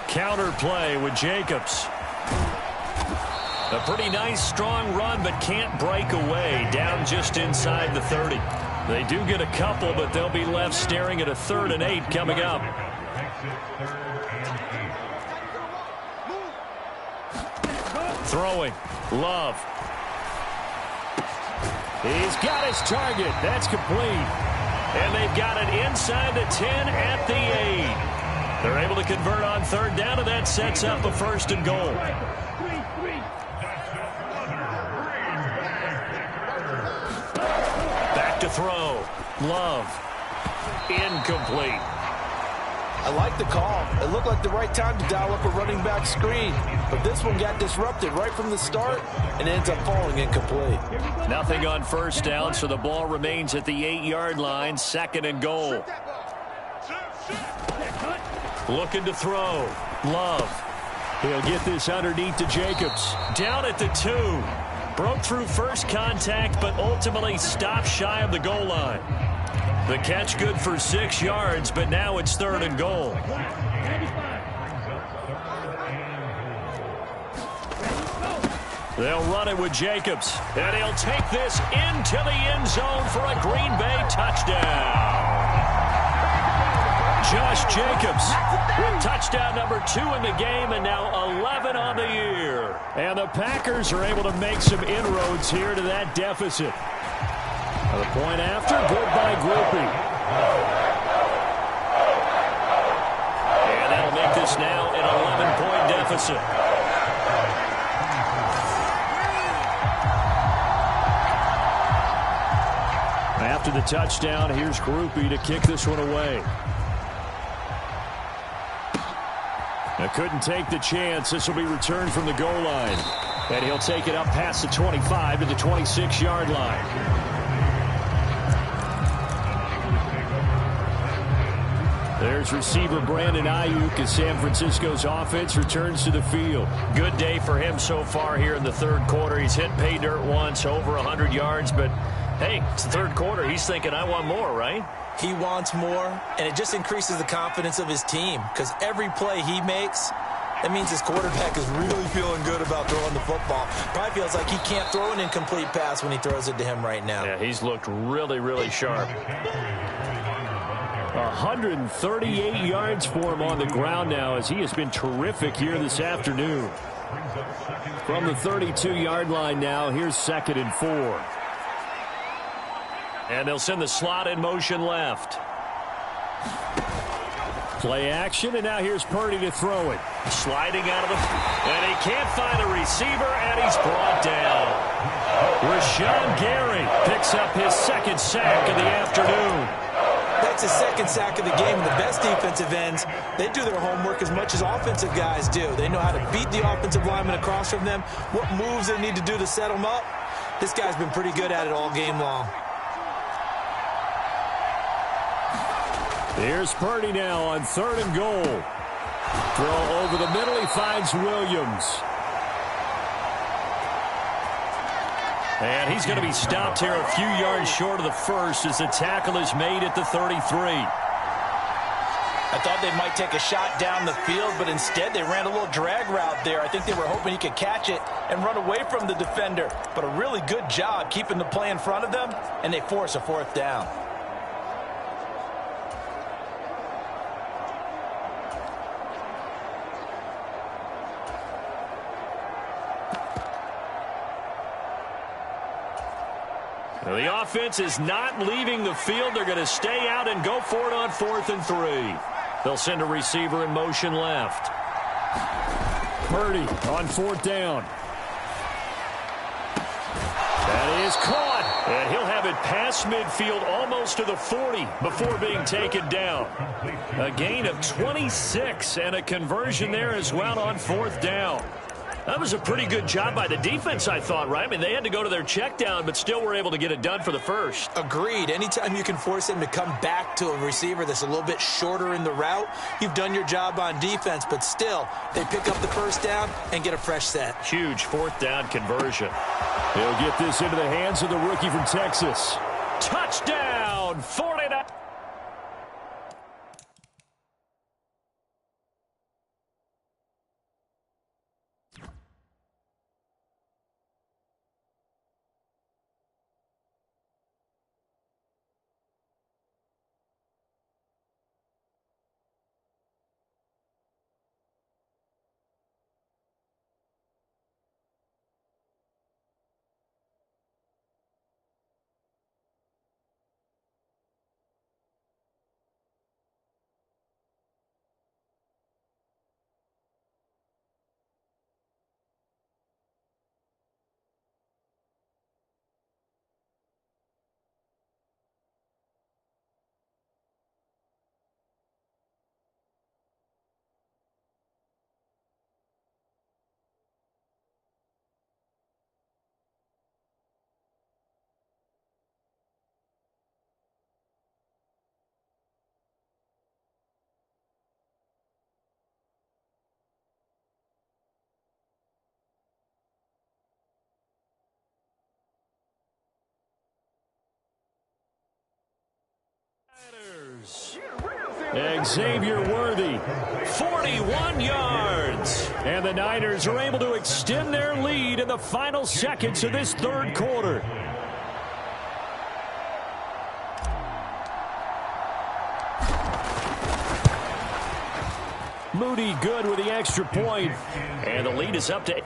S2: Counter play with Jacobs. A pretty nice, strong run, but can't break away. Down just inside the 30. They do get a couple, but they'll be left staring at a 3rd and 8 coming up. Throwing. Love. He's got his target. That's complete. And they've got it inside the 10 at the 8. They're able to convert on 3rd down, and that sets up a 1st and goal. Back to throw. Love. Incomplete.
S3: I like the call. It looked like the right time to dial up a running back screen. But this one got disrupted right from the start and ends up falling incomplete.
S2: Nothing on 1st down, so the ball remains at the 8-yard line. 2nd and goal. Looking to throw. Love. He'll get this underneath to Jacobs. Down at the 2. Broke through first contact, but ultimately stopped shy of the goal line. The catch good for 6 yards, but now it's 3rd and goal. They'll run it with Jacobs, and he'll take this into the end zone for a Green Bay touchdown. Josh Jacobs with touchdown number 2 in the game, and now 11 on the year. And the Packers are able to make some inroads here to that deficit. The point after, good by Groupie. And that'll make this now an 11-point deficit. After the touchdown, here's Groupie to kick this one away. Now couldn't take the chance. This will be returned from the goal line. And he'll take it up past the 25 to the 26-yard line. There's receiver Brandon Ayuk as San Francisco's offense returns to the field. Good day for him so far here in the 3rd quarter. He's hit pay dirt once, over 100 yards, but hey, it's the 3rd quarter. He's thinking, I want more, right?
S7: He wants more, and it just increases the confidence of his team because every play he makes, that means his quarterback is really feeling good about throwing the football. Probably feels like he can't throw an incomplete pass when he throws it to him right now.
S2: Yeah, he's looked really, really sharp. 138 yards for him on the ground now as he has been terrific here this afternoon. From the 32-yard line now, here's 2nd and 4. And they'll send the slot in motion left. Play action, and now here's Purdy to throw it. Sliding out of the... And he can't find a receiver, and he's brought down. Rashawn Gary picks up his 2nd sack of the afternoon.
S7: That's his 2nd sack of the game. The best defensive ends, they do their homework as much as offensive guys do. They know how to beat the offensive lineman across from them, what moves they need to do to set them up. This guy's been pretty good at it all game long.
S2: Here's Purdy now on 3rd and goal. Throw over the middle. He finds Williams. And he's going to be stopped here a few yards short of the first as the tackle is made at the 33.
S7: I thought they might take a shot down the field, but instead they ran a little drag route there. I think they were hoping he could catch it and run away from the defender. But a really good job keeping the play in front of them, and they force a fourth down.
S2: The offense is not leaving the field. They're going to stay out and go for it on 4th and 3. They'll send a receiver in motion left. Purdy on 4th down. That is caught. And he'll have it past midfield almost to the 40 before being taken down. A gain of 26 and a conversion there as well on 4th down. That was a pretty good job by the defense, I thought, right? I mean, they had to go to their check down, but still were able to get it done for the first.
S7: Agreed. Anytime you can force him to come back to a receiver that's a little bit shorter in the route, you've done your job on defense, but still, they pick up the first down and get a fresh set.
S2: Huge 4th down conversion.
S8: He'll get this into the hands of the rookie from Texas.
S2: Touchdown, 49. Xavier Worthy, 41 yards. And the Niners are able to extend their lead in the final seconds of this third quarter. Moody good with the extra point. And the lead is up to...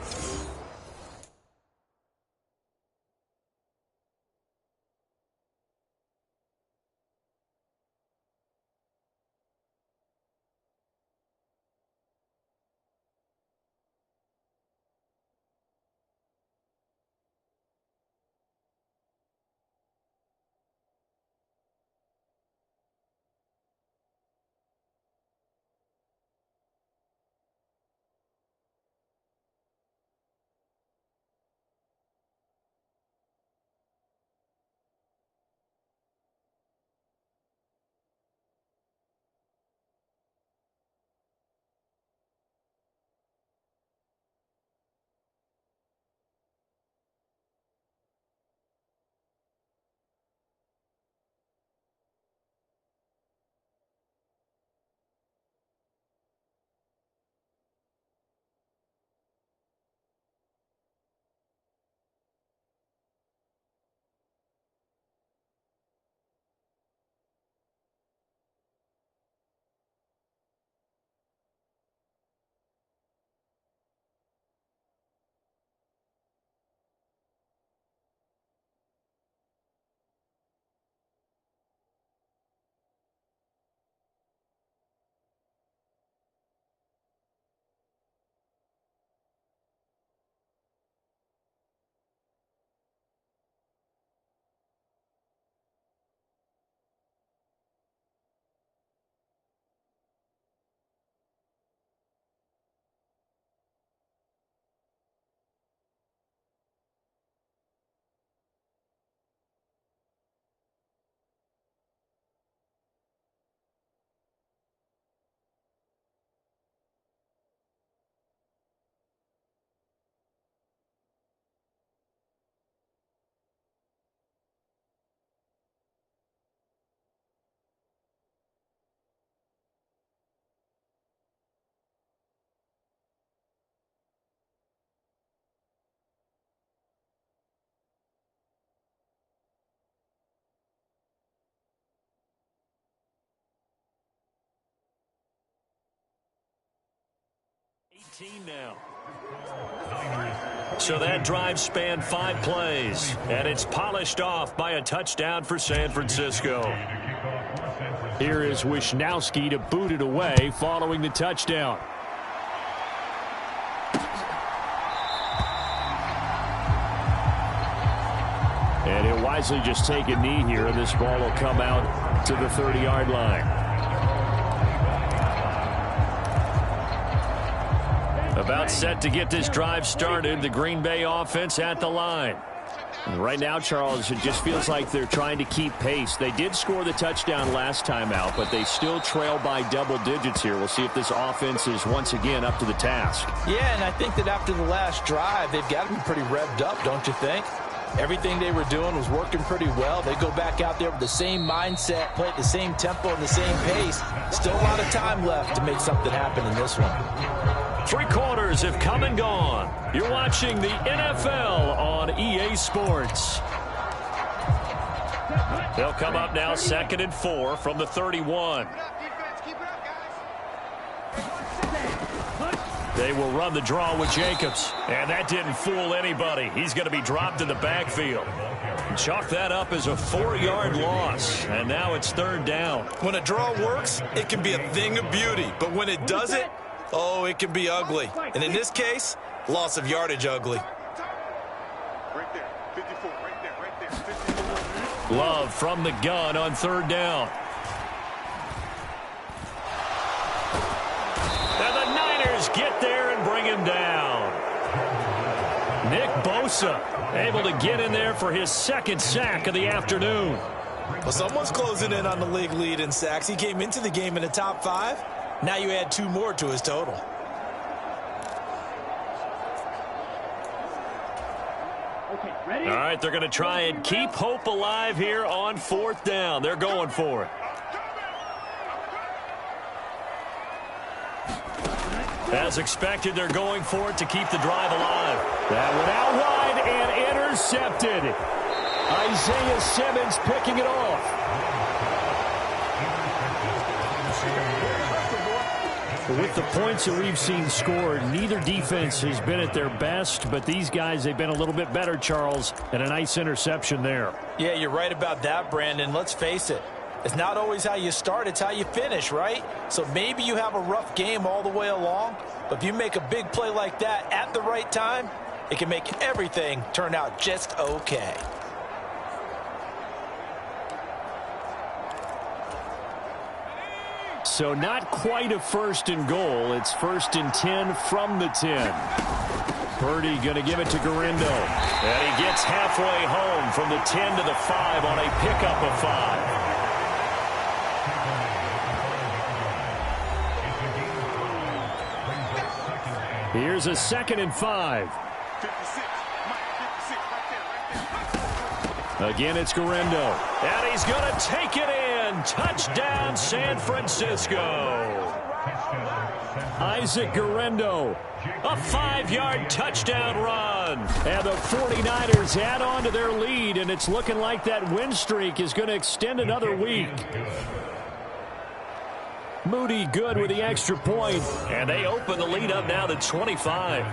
S2: 19 now. So that drive spanned 5 plays, and it's polished off by a touchdown for San Francisco.
S8: Here is Wisnowski to boot it away following the touchdown. And he'll wisely just take a knee here, and this ball will come out to the 30-yard line.
S2: About set to get this drive started, the Green Bay offense at the line.
S8: Right now, Charles, it just feels like they're trying to keep pace. They did score the touchdown last time out, but they still trail by double digits here. We'll see if this offense is once again up to the task.
S7: Yeah, and I think that after the last drive, they've got to be pretty revved up, don't you think? Everything they were doing was working pretty well. They go back out there with the same mindset, play at the same tempo and the same pace. Still a lot of time left to make something happen in this one.
S2: 3 quarters have come and gone. You're watching the NFL on EA Sports. They'll come up now 2nd and 4 from the 31. They will run the draw with Jacobs. And that didn't fool anybody. He's going to be dropped in the backfield. Chalk that up as a 4-yard loss. And now it's 3rd down.
S7: When a draw works, it can be a thing of beauty. But when it doesn't, oh, it can be ugly. And in this case, loss of yardage ugly.
S5: Right there, 54, right there, 54.
S2: Love from the gun on 3rd down. And the Niners get there and bring him down. Nick Bosa able to get in there for his 2nd sack of the afternoon.
S7: Well, someone's closing in on the league lead in sacks. He came into the game in the top 5. Now you add 2 more to his total.
S4: Okay, ready?
S2: All right, they're going to try and keep hope alive here on 4th down. They're going for it. As expected, they're going for it to keep the drive alive.
S8: That went out wide and intercepted. Isaiah Simmons picking it off. With the points that we've seen scored, neither defense has been at their best, but these guys, they've been a little bit better, Charles, and a nice interception there.
S7: Yeah, you're right about that, Brandon. Let's face it. It's not always how you start, it's how you finish, right? So maybe you have a rough game all the way along, but if you make a big play like that at the right time, it can make everything turn out just okay.
S8: So not quite a 1st and goal. It's 1st and 10 from the 10. Purdy going to give it to Garindo.
S2: And he gets halfway home from the 10 to the 5 on a pickup of 5.
S8: Here's a 2nd and 5.
S5: 56, Mike, 56, right there.
S8: Again, it's Garindo.
S2: And he's going to take it in. Touchdown, San Francisco.
S8: Isaac Garindo.
S2: A 5-yard touchdown run.
S8: And the 49ers add on to their lead, and it's looking like that win streak is going to extend another week. Moody good with the extra point.
S2: And they open the lead up now to 25.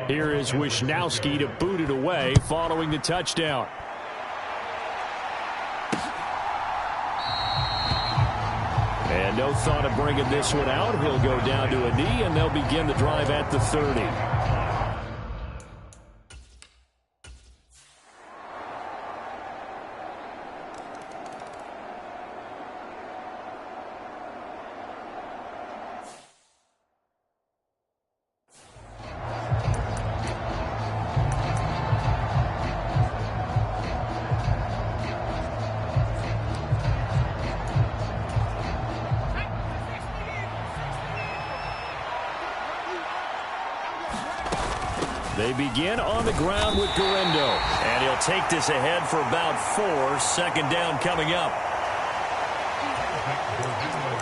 S8: Here is Wisnowski to boot it away following the touchdown. And no thought of bringing this one out. He'll go down to a knee, and they'll begin the drive at the 30. They begin on the ground with Garendo.
S2: And he'll take this ahead for about 4. Second down coming up.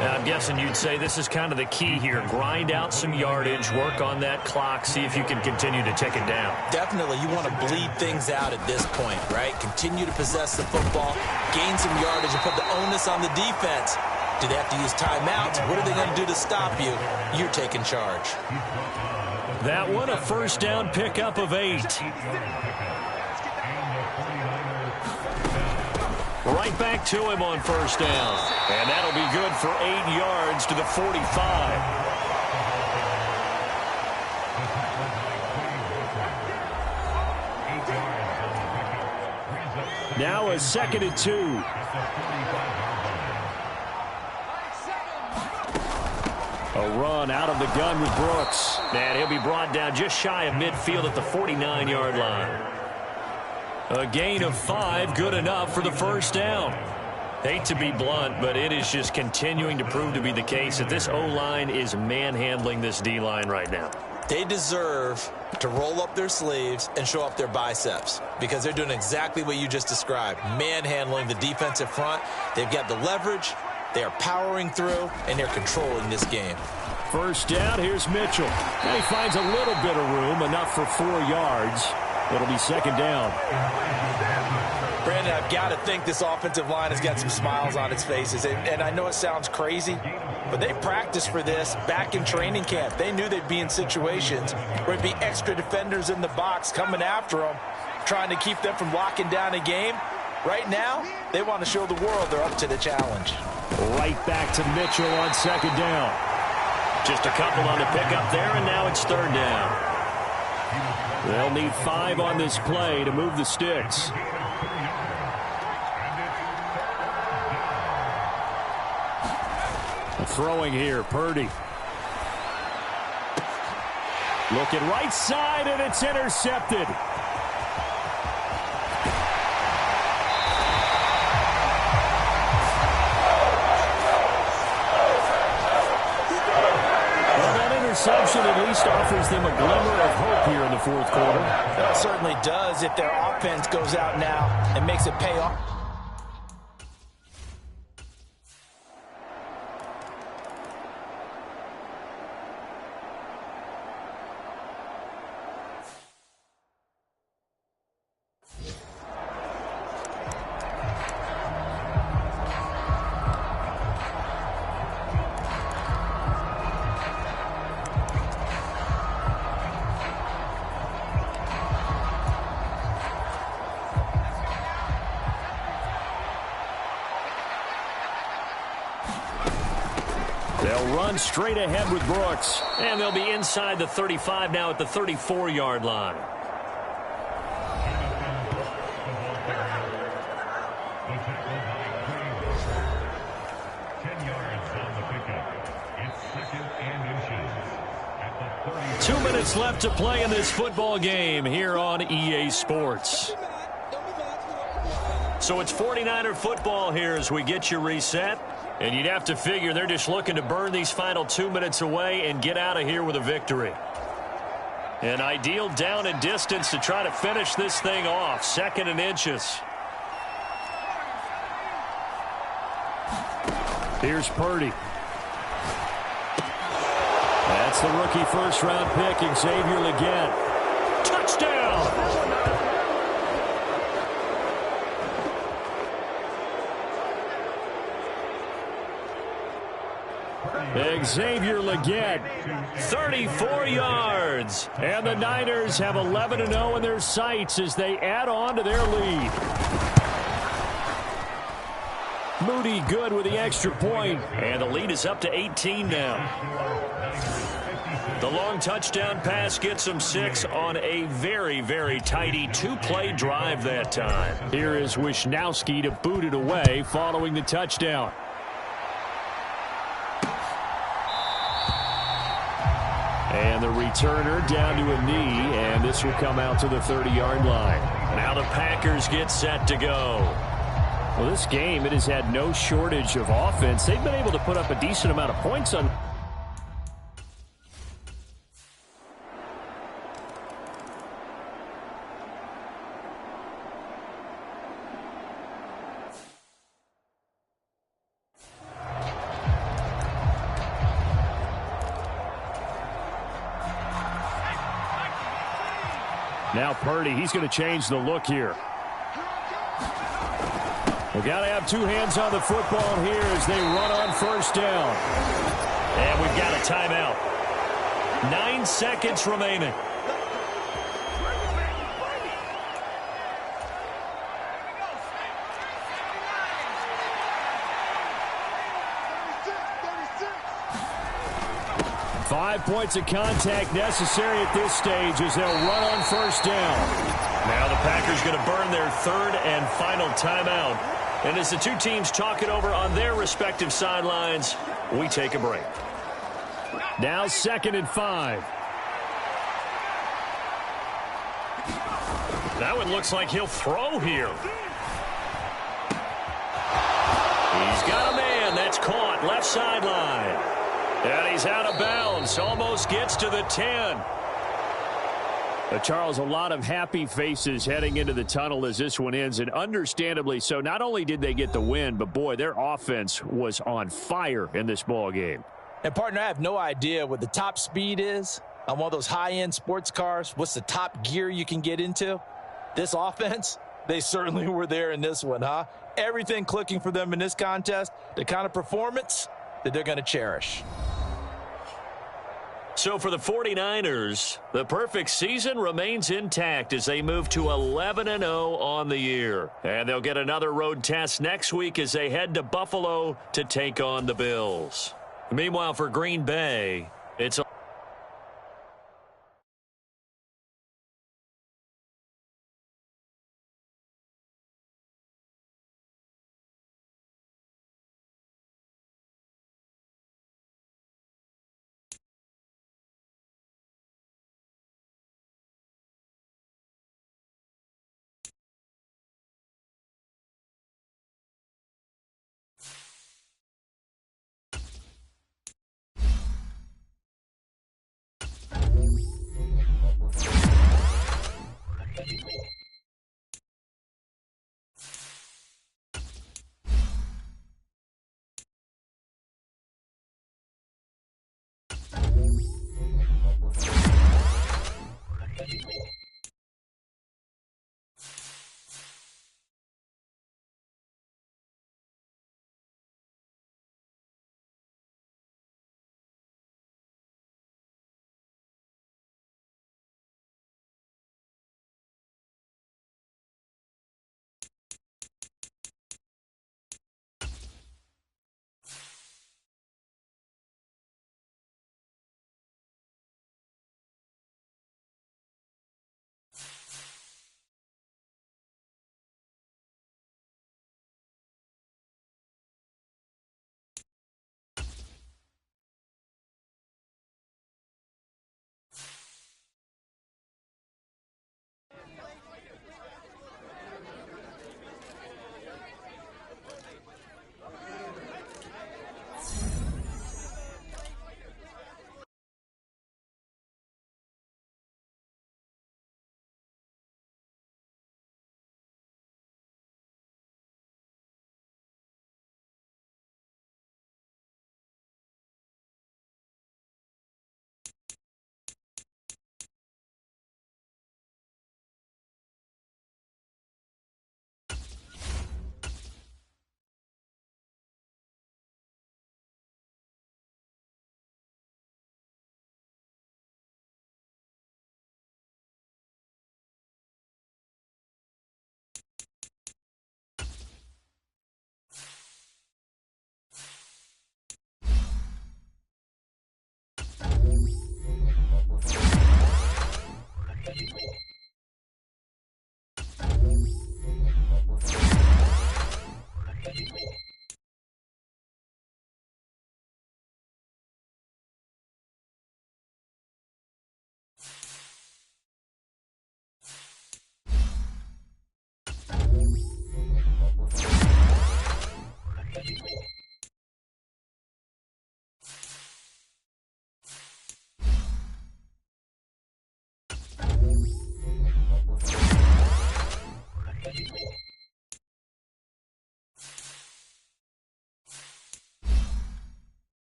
S2: Now, I'm guessing you'd say this is kind of the key here. Grind out some yardage, work on that clock, see if you can continue to take it down.
S7: Definitely, you want to bleed things out at this point, right? Continue to possess the football, gain some yardage, and put the onus on the defense. Do they have to use timeouts? What are they going to do to stop you? You're taking charge.
S2: That one, a first down pickup of 8. Right back to him on first down. And that'll be good for 8 yards to the 45. Now a 2nd and 2. A run out of the gun with Brooks. And he'll be brought down just shy of midfield at the 49-yard line. A gain of 5, good enough for the first down. Hate to be blunt, but it is just continuing to prove to be the case that this O-line is manhandling this D-line right now.
S7: They deserve to roll up their sleeves and show up their biceps because they're doing exactly what you just described, manhandling the defensive front. They've got the leverage. They are powering through, and they're controlling this game.
S2: First down, here's Mitchell. And he finds a little bit of room, enough for 4 yards. It'll be second down.
S7: Brandon, I've got to think this offensive line has got some smiles on its faces. And I know it sounds crazy, but they practiced for this back in training camp. They knew they'd be in situations where it'd be extra defenders in the box coming after them, trying to keep them from locking down a game. Right now, they want to show the world they're up to the challenge.
S2: Right back to Mitchell on second down. Just a couple on the pickup there, and now it's third down. They'll need 5 on this play to move the sticks. Throwing here, Purdy. Looking right side, and it's intercepted. Interception at least offers them a glimmer of hope here in the fourth quarter.
S7: It certainly does if their offense goes out now and makes it pay off.
S2: They'll run straight ahead with Brooks. And they'll be inside the 35 now at the 34-yard line. It's 2 minutes left to play in this football game here on EA Sports. So it's 49er football here as we get you reset. And you'd have to figure they're just looking to burn these final 2 minutes away and get out of here with a victory. An ideal down and distance to try to finish this thing off. 2nd and inches. Here's Purdy. That's the rookie first-round pick, Xavier Legette. Touchdown! Xavier Legette, 34 yards. And the Niners have 11-0 in their sights as they add on to their lead. Moody good with the extra point. And the lead is up to 18 now. The long touchdown pass gets them 6 on a very, very tidy 2-play drive that time. Here is Wisnowski to boot it away following the touchdown. And the returner down to a knee, and this will come out to the 30-yard line. Now the Packers get set to go. Well, this game, it has had no shortage of offense. They've been able to put up a decent amount of points on. Now Purdy, he's going to change the look here. We've got to have two hands on the football here as they run on first down. And we've got a timeout. 9 seconds remaining. Five points of contact necessary at this stage as they'll run on first down. Now the Packers going to burn their third and final timeout. And as the two teams talk it over on their respective sidelines, we take a break. Now 2nd and 5. That one looks like he'll throw here. He's got a man. That's caught left sideline. And he's out of bounds. Almost gets to the 10. Charles, a lot of happy faces heading into the tunnel as this one ends, and understandably so. Not only did they get the win, but, boy, their offense was on fire in this ball game.
S7: And, partner, I have no idea what the top speed is on one of those high-end sports cars. What's the top gear you can get into? This offense, they certainly were there in this one, huh? Everything clicking for them in this contest, the kind of performance that they're going to cherish.
S2: So for the 49ers, the perfect season remains intact as they move to 11-0 on the year. And they'll get another road test next week as they head to Buffalo to take on the Bills. Meanwhile, for Green Bay, it's